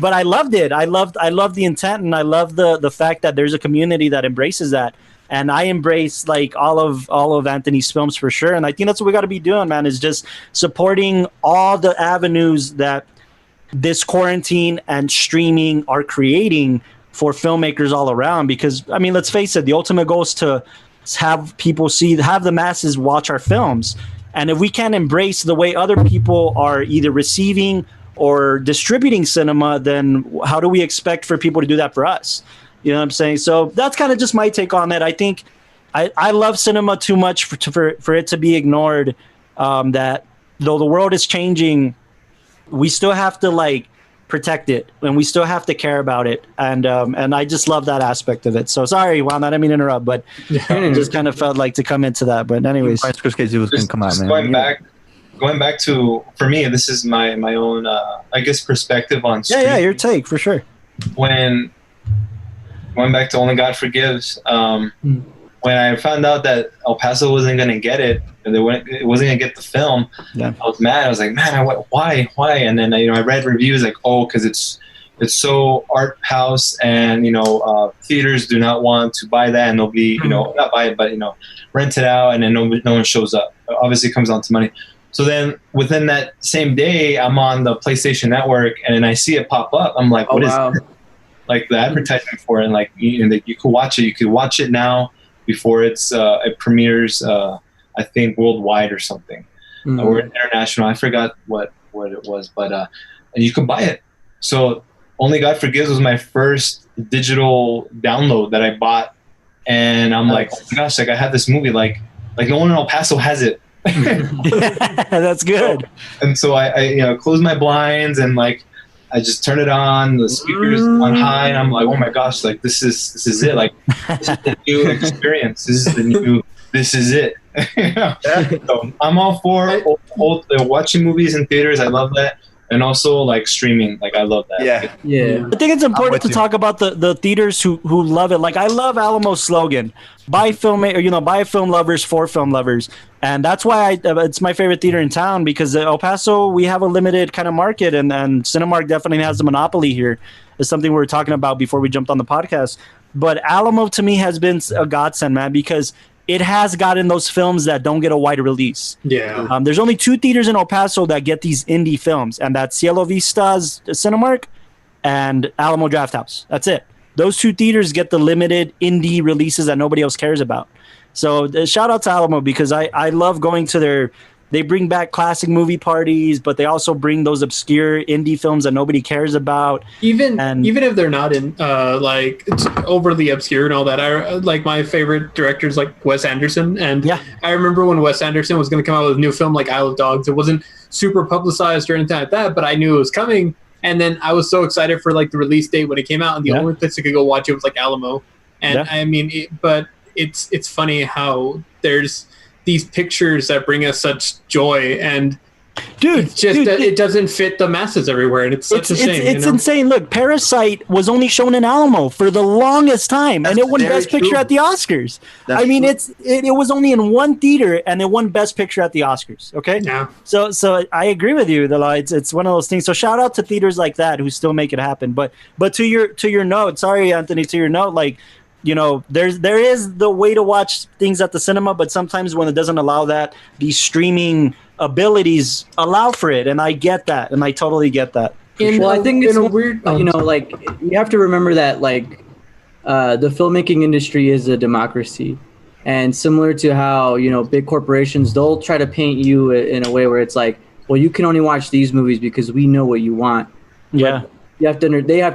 I loved it. I loved the intent, and I love the fact that there's a community that embraces that. And I embrace like all of Anthony's films for sure. And I think that's what we got to be doing, man, is just supporting all the avenues that this quarantine and streaming are creating for filmmakers all around. Because I mean, let's face it, the ultimate goal is to have people have the masses watch our films. And if we can't embrace the way other people are either receiving or distributing cinema, then how do we expect for people to do that for us? You know what I'm saying? So that's kind of just my take on it. I think I love cinema too much for it to be ignored. That though the world is changing, we still have to like protect it, and we still have to care about it. And I just love that aspect of it. So sorry, Juan, I didn't mean to interrupt, but I just kind of felt like to come into that. But anyways, going back to, for me, this is my own I guess perspective on streaming. Yeah, your take for sure. When going back to Only God Forgives, when I found out that El Paso wasn't going to get it, and it wasn't going to get the film, I was mad. I was like, man, why? And then I read reviews like, because it's so art house, and theaters do not want to buy that, and nobody, not buy it, but rent it out, and then no one shows up. Obviously, it comes down to money. So then within that same day, I'm on the PlayStation Network, and then I see it pop up. I'm like, what is it? Like the advertisement for it, and like you could watch it. You could watch it now before it premieres. I think worldwide or something, or international. I forgot what it was, but and you could buy it. So Only God Forgives was my first digital download that I bought, and I'm like, oh my gosh, like I have this movie, like no one in El Paso has it. That's good. And so I close my blinds, and like I just turn it on, the speakers on high, and I'm like, oh my gosh, like this is it. Like this is the new experience. This is it. So I'm all for watching movies in theaters. I love that. And also like streaming, like I love that. Yeah. I think it's important to talk about the theaters who love it. Like I love Alamo's slogan, by film lovers for film lovers, and that's why it's my favorite theater in town, because El Paso, we have a limited kind of market, and Cinemark definitely has the monopoly here. It's something we were talking about before we jumped on the podcast. But Alamo to me has been a godsend, man, because it has gotten those films that don't get a wide release. Yeah. There's only 2 theaters in El Paso that get these indie films, and that's Cielo Vista's Cinemark and Alamo Drafthouse. That's it. Those 2 theaters get the limited indie releases that nobody else cares about. So shout out to Alamo, because I love going to they bring back classic movie parties, but they also bring those obscure indie films that nobody cares about. Even if they're not in like overly obscure and all that, I like my favorite directors like Wes Anderson, and I remember when Wes Anderson was going to come out with a new film like Isle of Dogs. It wasn't super publicized or anything like that, but I knew it was coming, and then I was so excited for like the release date when it came out, and the only place I could go watch it was like Alamo. And I mean, it's funny how there's these pictures that bring us such joy, and it's just that it doesn't fit the masses everywhere, and it's such a shame. It's insane. Look, Parasite was only shown in Alamo for the longest time, and it won Best Picture at the Oscars. I mean, it was only in 1 theater, and it won Best Picture at the Oscars. Okay, so I agree with you. It's one of those things. So shout out to theaters like that who still make it happen. But to your note, sorry, Anthony, to your note, like, there is the way to watch things at the cinema, but sometimes when it doesn't allow that, these streaming abilities allow for it, and I get that, and I totally get that. I think it's a weird, like you have to remember that like the filmmaking industry is a democracy, and similar to how big corporations, they'll try to paint you in a way where it's like, well, you can only watch these movies because we know what you want. Yeah. They have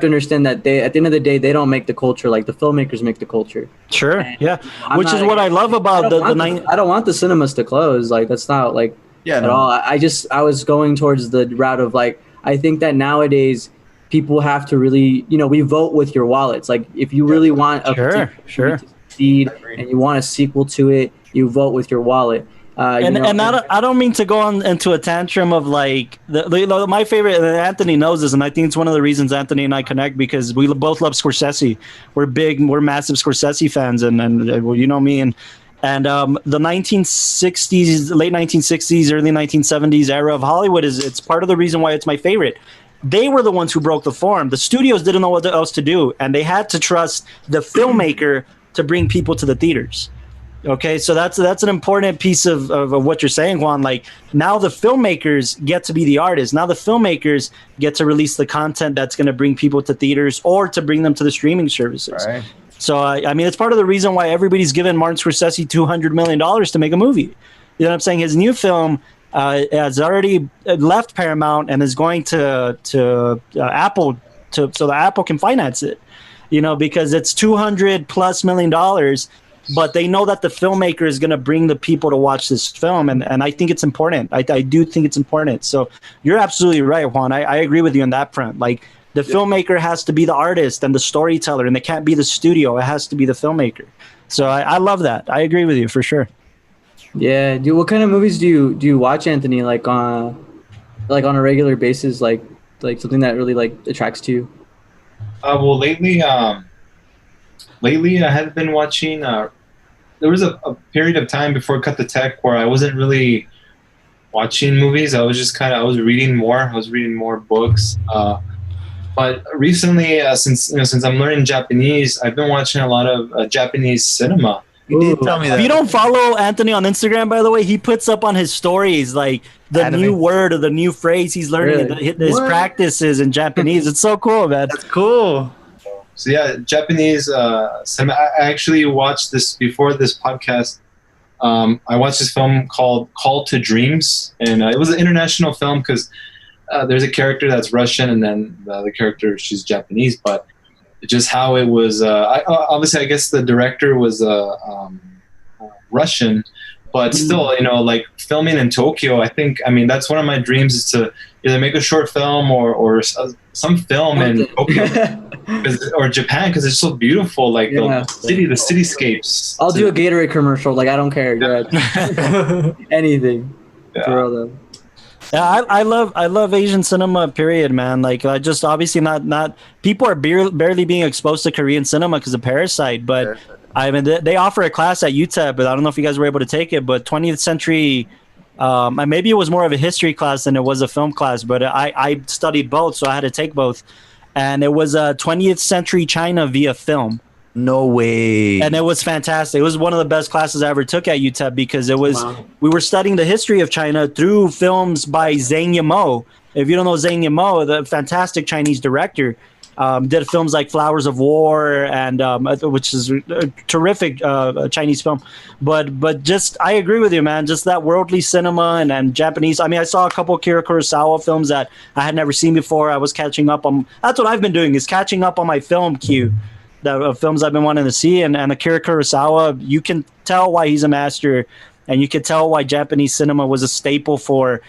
to understand that at the end of the day, they don't make the culture. Like the filmmakers make the culture. Sure. And which is what I love about I don't want the cinemas to close. Like that's not like at all. I was going towards the route of like, I think that nowadays people have to really, we vote with your wallets. Like if you really want to succeed and you want a sequel to it, you vote with your wallet. I don't mean to go into a tantrum of like my favorite, and Anthony knows this, and I think it's one of the reasons Anthony and I connect, because we both love Scorsese. We're massive Scorsese fans, and well, you know me, and the 1960s, late 1960s, early 1970s era of Hollywood it's part of the reason why it's my favorite. They were the ones who broke the form. The studios didn't know what else to do, and they had to trust the filmmaker to bring people to the theaters. Okay, so that's an important piece of what you're saying, Juan. Like, now the filmmakers get to be the artists. Now the filmmakers get to release the content that's going to bring people to theaters or to bring them to the streaming services. Right. So I mean, it's part of the reason why everybody's given Martin Scorsese $200 million to make a movie. You know what I'm saying? His new film has already left Paramount and is going to Apple so that Apple can finance it. You know, because it's $200+ million. But they know that the filmmaker is going to bring the people to watch this film. And I think it's important. I do think it's important. So you're absolutely right, Juan. I agree with you on that front. Like, the filmmaker has to be the artist and the storyteller, and it can't be the studio. It has to be the filmmaker. So I love that. I agree with you for sure. Yeah. Dude, what kind of movies do you watch, Anthony? Like on a regular basis, like something that really like attracts to you? Well, lately I had been watching. There was a period of time before Cut the Tech where I wasn't really watching movies. I was just I was reading more. I was reading more books. But recently, since I'm learning Japanese, I've been watching a lot of Japanese cinema. You did tell me that. If you don't follow Anthony on Instagram, by the way, he puts up on his stories like the new word or the new phrase he's learning, his practices in Japanese. It's so cool, man. That's cool. So yeah, Japanese cinema. I actually watched this before this podcast. I watched this film called Call to Dreams, and it was an international film because there's a character that's Russian, and then the other character, she's Japanese. But just how it was, obviously, I guess the director was Russian, but still, like filming in Tokyo. I mean, that's one of my dreams is to either make a short film or some film in Tokyo or Japan because it's so beautiful. Like the cityscapes. I'll do a Gatorade commercial. Like, I don't care. Anything. Yeah. Yeah, I love Asian cinema, period, man. Like, I just obviously not people are barely being exposed to Korean cinema because of Parasite, but I mean they offer a class at UTEP, but I don't know if you guys were able to take it. But 20th century, maybe it was more of a history class than it was a film class, but I studied both, so I had to take both, and it was 20th century China via film. No way. And it was fantastic. It was one of the best classes I ever took at UTEP because it was we were studying the history of China through films by Zhang Yimou. If you don't know Zhang Yimou, the fantastic Chinese director, did films like Flowers of War and which is a terrific Chinese film. But just I agree with you, man. Just that worldly cinema and Japanese. I mean, I saw a couple of Akira Kurosawa films that I had never seen before. I was catching up on. That's what I've been doing is catching up on my film queue. The films I've been wanting to see, and Akira Kurosawa, you can tell why he's a master, and you can tell why Japanese cinema was a staple for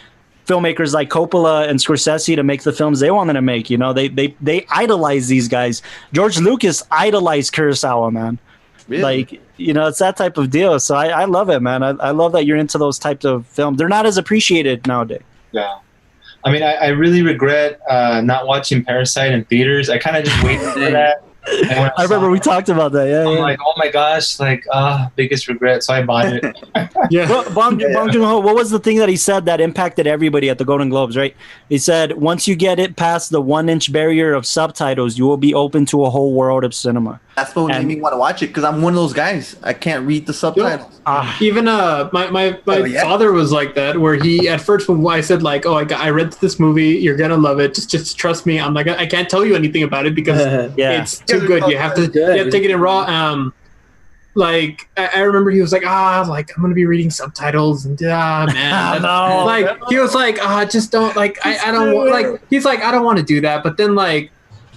filmmakers like Coppola and Scorsese to make the films they wanted to make. You know, they idolize these guys. George Lucas idolized Kurosawa, man. Really? Like, it's that type of deal. So I love it, man. I love that you're into those types of films. They're not as appreciated nowadays. Yeah. I mean, I really regret not watching Parasite in theaters. I kind of just waited for that. I remember we talked about that. Yeah, I'm like, oh my gosh, like, biggest regret. So I bought it. Bong Joon-ho, what was the thing that he said that impacted everybody at the Golden Globes, right? He said, once you get it past the 1-inch barrier of subtitles, you will be open to a whole world of cinema. That's what made me want to watch it because I'm one of those guys. I can't read the subtitles. Even my father was like that, where he at first when I said like, oh, I read this movie, you're gonna love it. Just trust me. I'm like, I can't tell you anything about it because it's too good. You have to take it in raw. Like I remember he was like, like I'm gonna be reading subtitles and man, no. Like he was like, just don't like I don't like. He's like, I don't want to do that, but then like.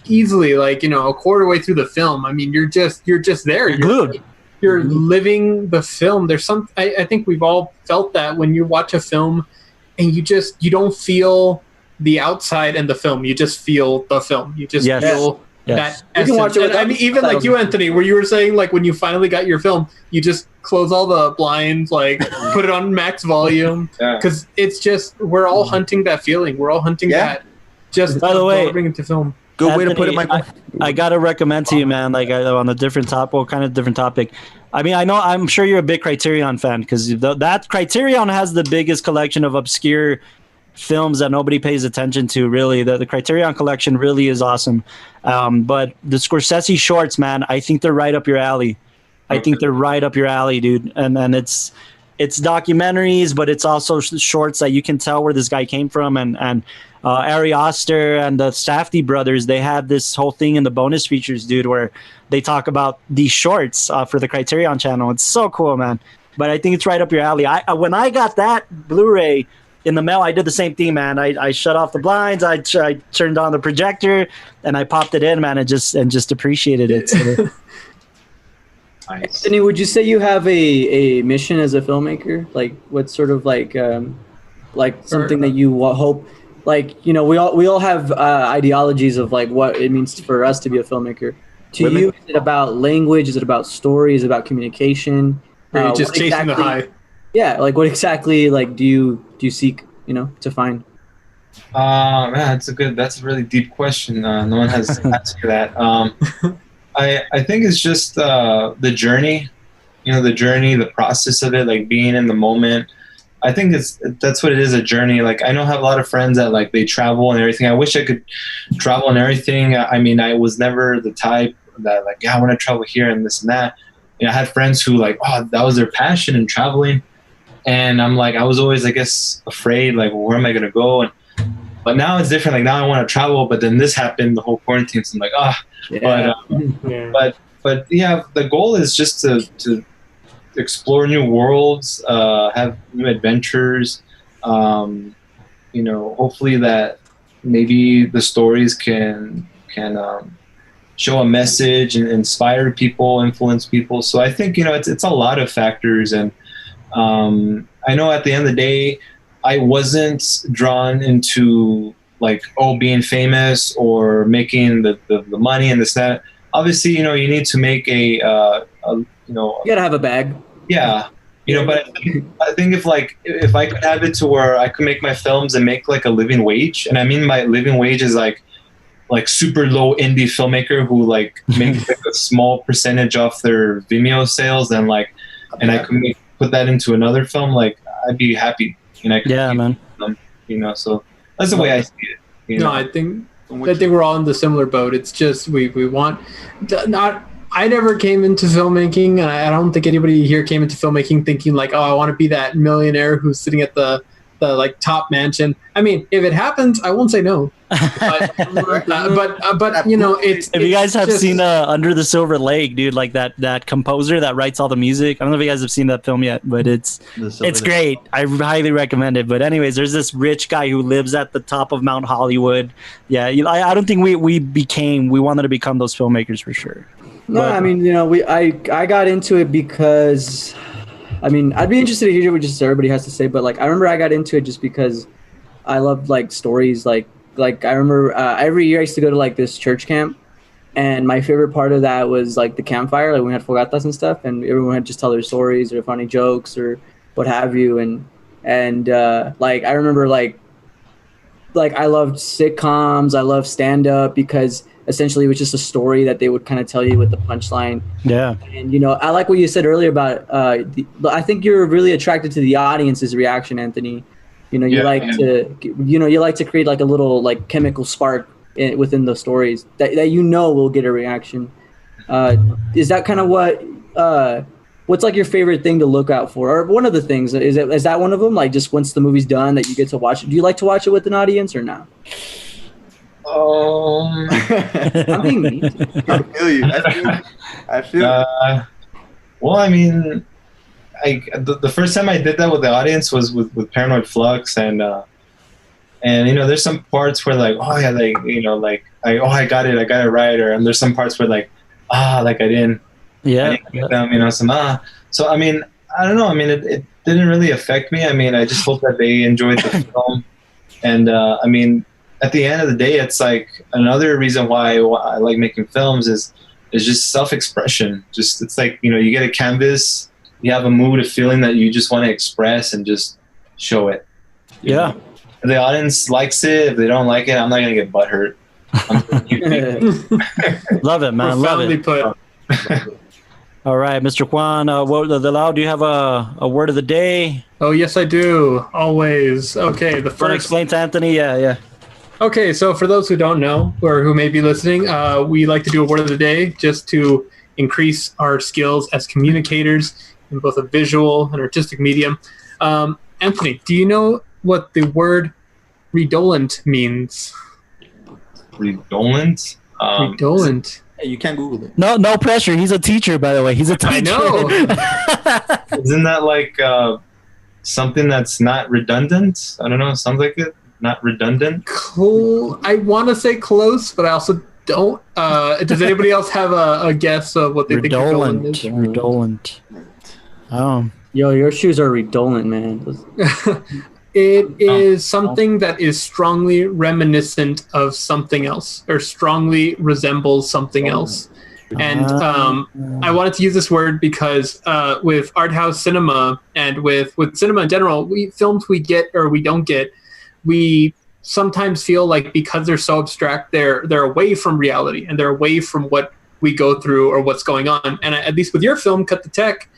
Easily, like a quarter way through the film. I mean, you're just there. You're glued. You're living the film. There's some. I think we've all felt that when you watch a film, and you don't feel the outside and the film. You just feel the film. You just feel that. You can watch it. I mean, even like you, Anthony, where you were saying like when you finally got your film, you just close all the blinds, like put it on max volume, because it's just we're all hunting that feeling. We're all hunting that. Just by the way, bring it to film. Good way to put it, Michael. I gotta recommend to you, man. Like on a different topic, kind of different topic. I mean, I'm sure you're a big Criterion fan because that Criterion has the biggest collection of obscure films that nobody pays attention to. Really, the Criterion collection really is awesome. But the Scorsese shorts, man, I think they're right up your alley. I think they're right up your alley, dude. And it's documentaries, but it's also shorts that you can tell where this guy came from. And Ari Aster and the Safdie brothers, they have this whole thing in the bonus features, dude, where they talk about these shorts for the Criterion channel. It's so cool, man. But I think it's right up your alley. When I got that Blu-ray in the mail, I did the same thing, man. I shut off the blinds, I turned on the projector, and I popped it in, man, and just appreciated it. So. Nice. Anthony, would you say you have a mission as a filmmaker? Like, what sort of like something that you hope, like, you know, we all have ideologies of like what it means for us to be a filmmaker. To you, is it about language? Is it about story? Is it about communication? Or are you just chasing the high? Yeah, like what exactly like do you seek, you know, to find? Man, that's a really deep question. No one has answered that. I think it's just the journey, you know, the process of it, like being in the moment. I think that's what it is, a journey. Like, I know I have a lot of friends that like they travel and everything. I wish I could travel and everything. I mean, I was never the type that like, yeah, I want to travel here and this and that. You know, I had friends who like, oh, that was their passion in traveling. And I'm like, I was always, I guess, afraid, like, well, where am I going to go? But now it's different. Like, now I want to travel, but then this happened, the whole quarantine. So I'm like, but yeah, the goal is just to explore new worlds, have new adventures. You know, hopefully that maybe the stories can show a message and inspire people, influence people. So I think, you know, it's a lot of factors. And I know at the end of the day, I wasn't drawn into like, being famous or making the money and this, that. Obviously, you know, you need to make you gotta have a bag. Yeah. You know, but I think if I could have it to where I could make my films and make like a living wage, and I mean by living wage is like super low indie filmmaker who like makes like a small percentage off their Vimeo sales, and like, and I could put that into another film, like I'd be happy. And I could man. Them, you know, so that's the way I see it. You know? I think we're all in the similar boat. It's just we want not. I never came into filmmaking, and I don't think anybody here came into filmmaking thinking like, oh, I want to be that millionaire who's sitting at the like top mansion. I mean, if it happens, I won't say no. But you know, it's. If you guys have seen Under the Silver Lake, dude, like that composer that writes all the music. I don't know if you guys have seen that film yet, but it's great. I highly recommend it. But anyways, there's this rich guy who lives at the top of Mount Hollywood. Yeah, I don't think we wanted to become those filmmakers for sure. No, I mean, you know, I got into it because, I mean, I'd be interested to hear what just everybody has to say, but like I remember I got into it just because I loved like stories. Like I remember every year I used to go to like this church camp, and my favorite part of that was like the campfire. Like we had fogatas and stuff, and everyone would just tell their stories or funny jokes or what have you. And like I remember like I loved sitcoms. I loved stand up because essentially it was just a story that they would kind of tell you with the punchline. Yeah. And, you know, I like what you said earlier about, I think you're really attracted to the audience's reaction, Anthony. You know, you like to create like a little like chemical spark within the stories that you know will get a reaction. Is that kind of what's like your favorite thing to look out for? Or one of the things, is that one of them? Like just once the movie's done that you get to watch it. Do you like to watch it with an audience or not? I'm being mean. I feel you. I feel. Well, I mean, the first time I did that with the audience was with Paranoid Flux, and you know, there's some parts where like, oh yeah, like, you know, like I got it right, and there's some parts where like, like I didn't get them, you know, so I mean, I don't know. I mean, it didn't really affect me. I mean, I just hope that they enjoyed the film, and I mean, at the end of the day, it's like another reason why I like making films is just self-expression. Just, it's like, you know, you get a canvas, you have a mood, a feeling that you just want to express and just show it. Yeah. If the audience likes it, if they don't like it, I'm not going to get butthurt. Love it, man. Love it. Put. All right, Mr. Juan, do you have a word of the day? Oh, yes, I do. Always. Okay, the first. Explain to Anthony. Yeah. Okay, so for those who don't know or who may be listening, we like to do a word of the day just to increase our skills as communicators in both a visual and artistic medium. Anthony, do you know what the word redolent means? Redolent? Redolent. Hey, you can't Google it. No pressure. He's a teacher, by the way. He's a teacher. I know. Isn't that like something that's not redundant? I don't know. Sounds like it. Not redundant. Cool. I want to say close, but I also don't. Does anybody else have a guess of what they think redolent is? Redolent. Oh. Yo, your shoes are redolent, man. It is something that is strongly reminiscent of something else, or strongly resembles something else. And I wanted to use this word because with art house cinema and with cinema in general, films we get or we don't get, we sometimes feel like because they're so abstract, they're away from reality and they're away from what we go through or what's going on. And at least with your film, Cut the Tech,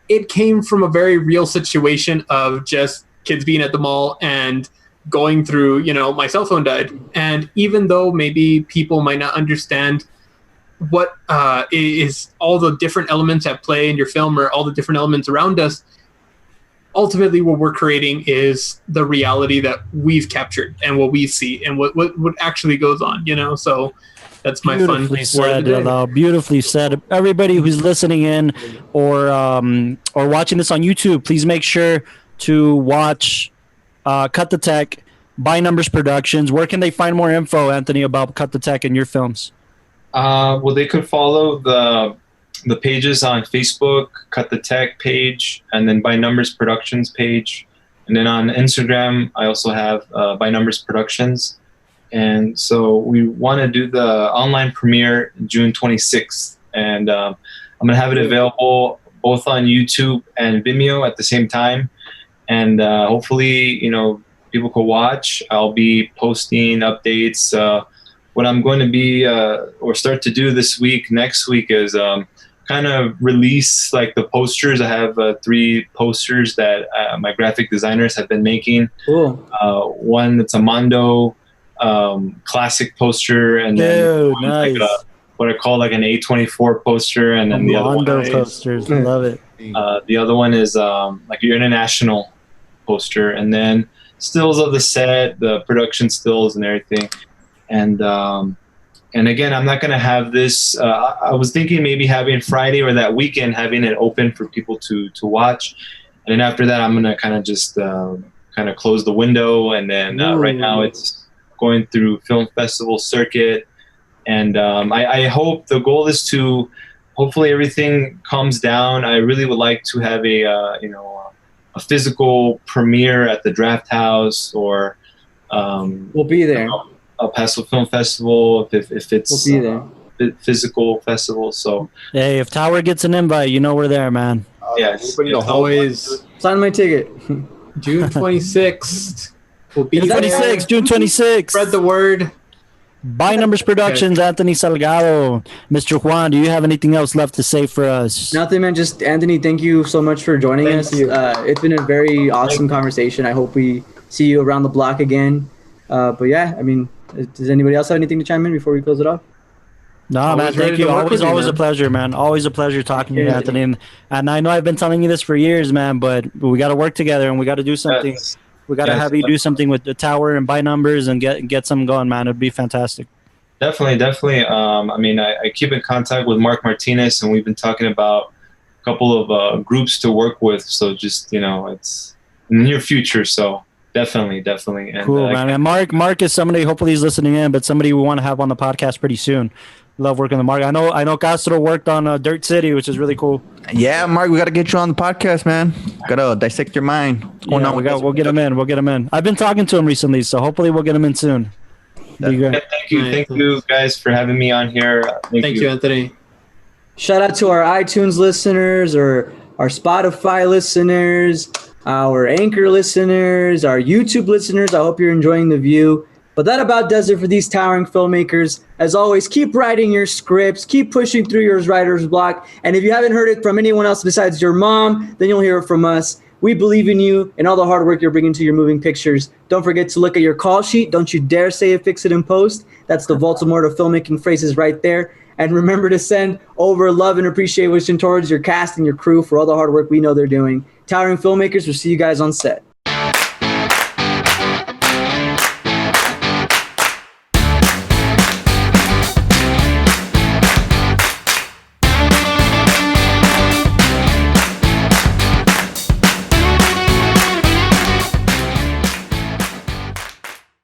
it came from a very real situation of just kids being at the mall and going through, my cell phone died. And even though maybe people might not understand what is all the different elements at play in your film or all the different elements around us, ultimately what we're creating is the reality that we've captured and what we see and what actually goes on, So that's my fun word of the day. Beautifully said. Everybody who's listening in or watching this on YouTube, please make sure to watch Cut the Tech, By Numbers Productions. Where can they find more info, Anthony, about Cut the Tech and your films? Well, they could follow the pages on Facebook, Cut the Tech page, and then By Numbers Productions page. And then on Instagram, I also have By Numbers Productions. And so we want to do the online premiere June 26th. And I'm going to have it available both on YouTube and Vimeo at the same time. And hopefully, people could watch. I'll be posting updates. What I'm going to be or start to do next week is kind of release like the posters. I have 3 posters that my graphic designers have been making. Cool. One that's a Mondo classic poster, and then nice. like what I call like an A24 poster, and then the other one posters. Love it. The other one is like your international poster, and then stills of the set, the production stills and everything. And again, I'm not going to have this. I was thinking maybe having Friday or that weekend, having it open for people to watch. And then after that, I'm going to kind of just kind of close the window. And then right now it's going through film festival circuit. And I hope the goal is to hopefully everything calms down. I really would like to have a physical premiere at the Draft House or we'll be there. A Paso Film Festival if it's we'll be there. Physical festival. So hey, if Tower gets an invite, we're there, man. Yes, always sign my ticket. June 26th. We'll be June 26th. Spread the word. By Numbers Productions, Anthony Salgado. Mr. Juan, do you have anything else left to say for us? Nothing, man. Just Anthony, thank you so much for joining us. It's been a very awesome conversation. I hope we see you around the block again. But yeah, I mean, does anybody else have anything to chime in before we close it off? No, man, thank you. Always a pleasure, man. Always a pleasure talking to you, Anthony. And I know I've been telling you this for years, man, but we got to work together and we got to do something. Yes. We got to have you do something with the Tower and By Numbers and get something going, man. It'd be fantastic. Definitely. I mean, I keep in contact with Mark Martinez, and we've been talking about a couple of groups to work with. So just, it's in the near future. So definitely. And, cool, man. And Mark is somebody, hopefully he's listening in, but somebody we want to have on the podcast pretty soon. Love working with Mark. I know Castro worked on Dirt City, which is really cool. Yeah, Mark, we got to get you on the podcast, man. Got to dissect your mind. What's going on? We'll get him in. We'll get him in. I've been talking to him recently, so hopefully we'll get him in soon. Thank you guys for having me on here. Thank you, Anthony. Shout out to our iTunes listeners or our Spotify listeners, our Anchor listeners, our YouTube listeners. I hope you're enjoying the view. But that about does it for these towering filmmakers. As always, keep writing your scripts, keep pushing through your writer's block. And if you haven't heard it from anyone else besides your mom, then you'll hear it from us. We believe in you and all the hard work you're bringing to your moving pictures. Don't forget to look at your call sheet. Don't you dare say it, fix it in post. That's the Voldemort of filmmaking phrases right there. And remember to send over love and appreciation towards your cast and your crew for all the hard work we know they're doing. Towering Filmmakers, we'll see you guys on set.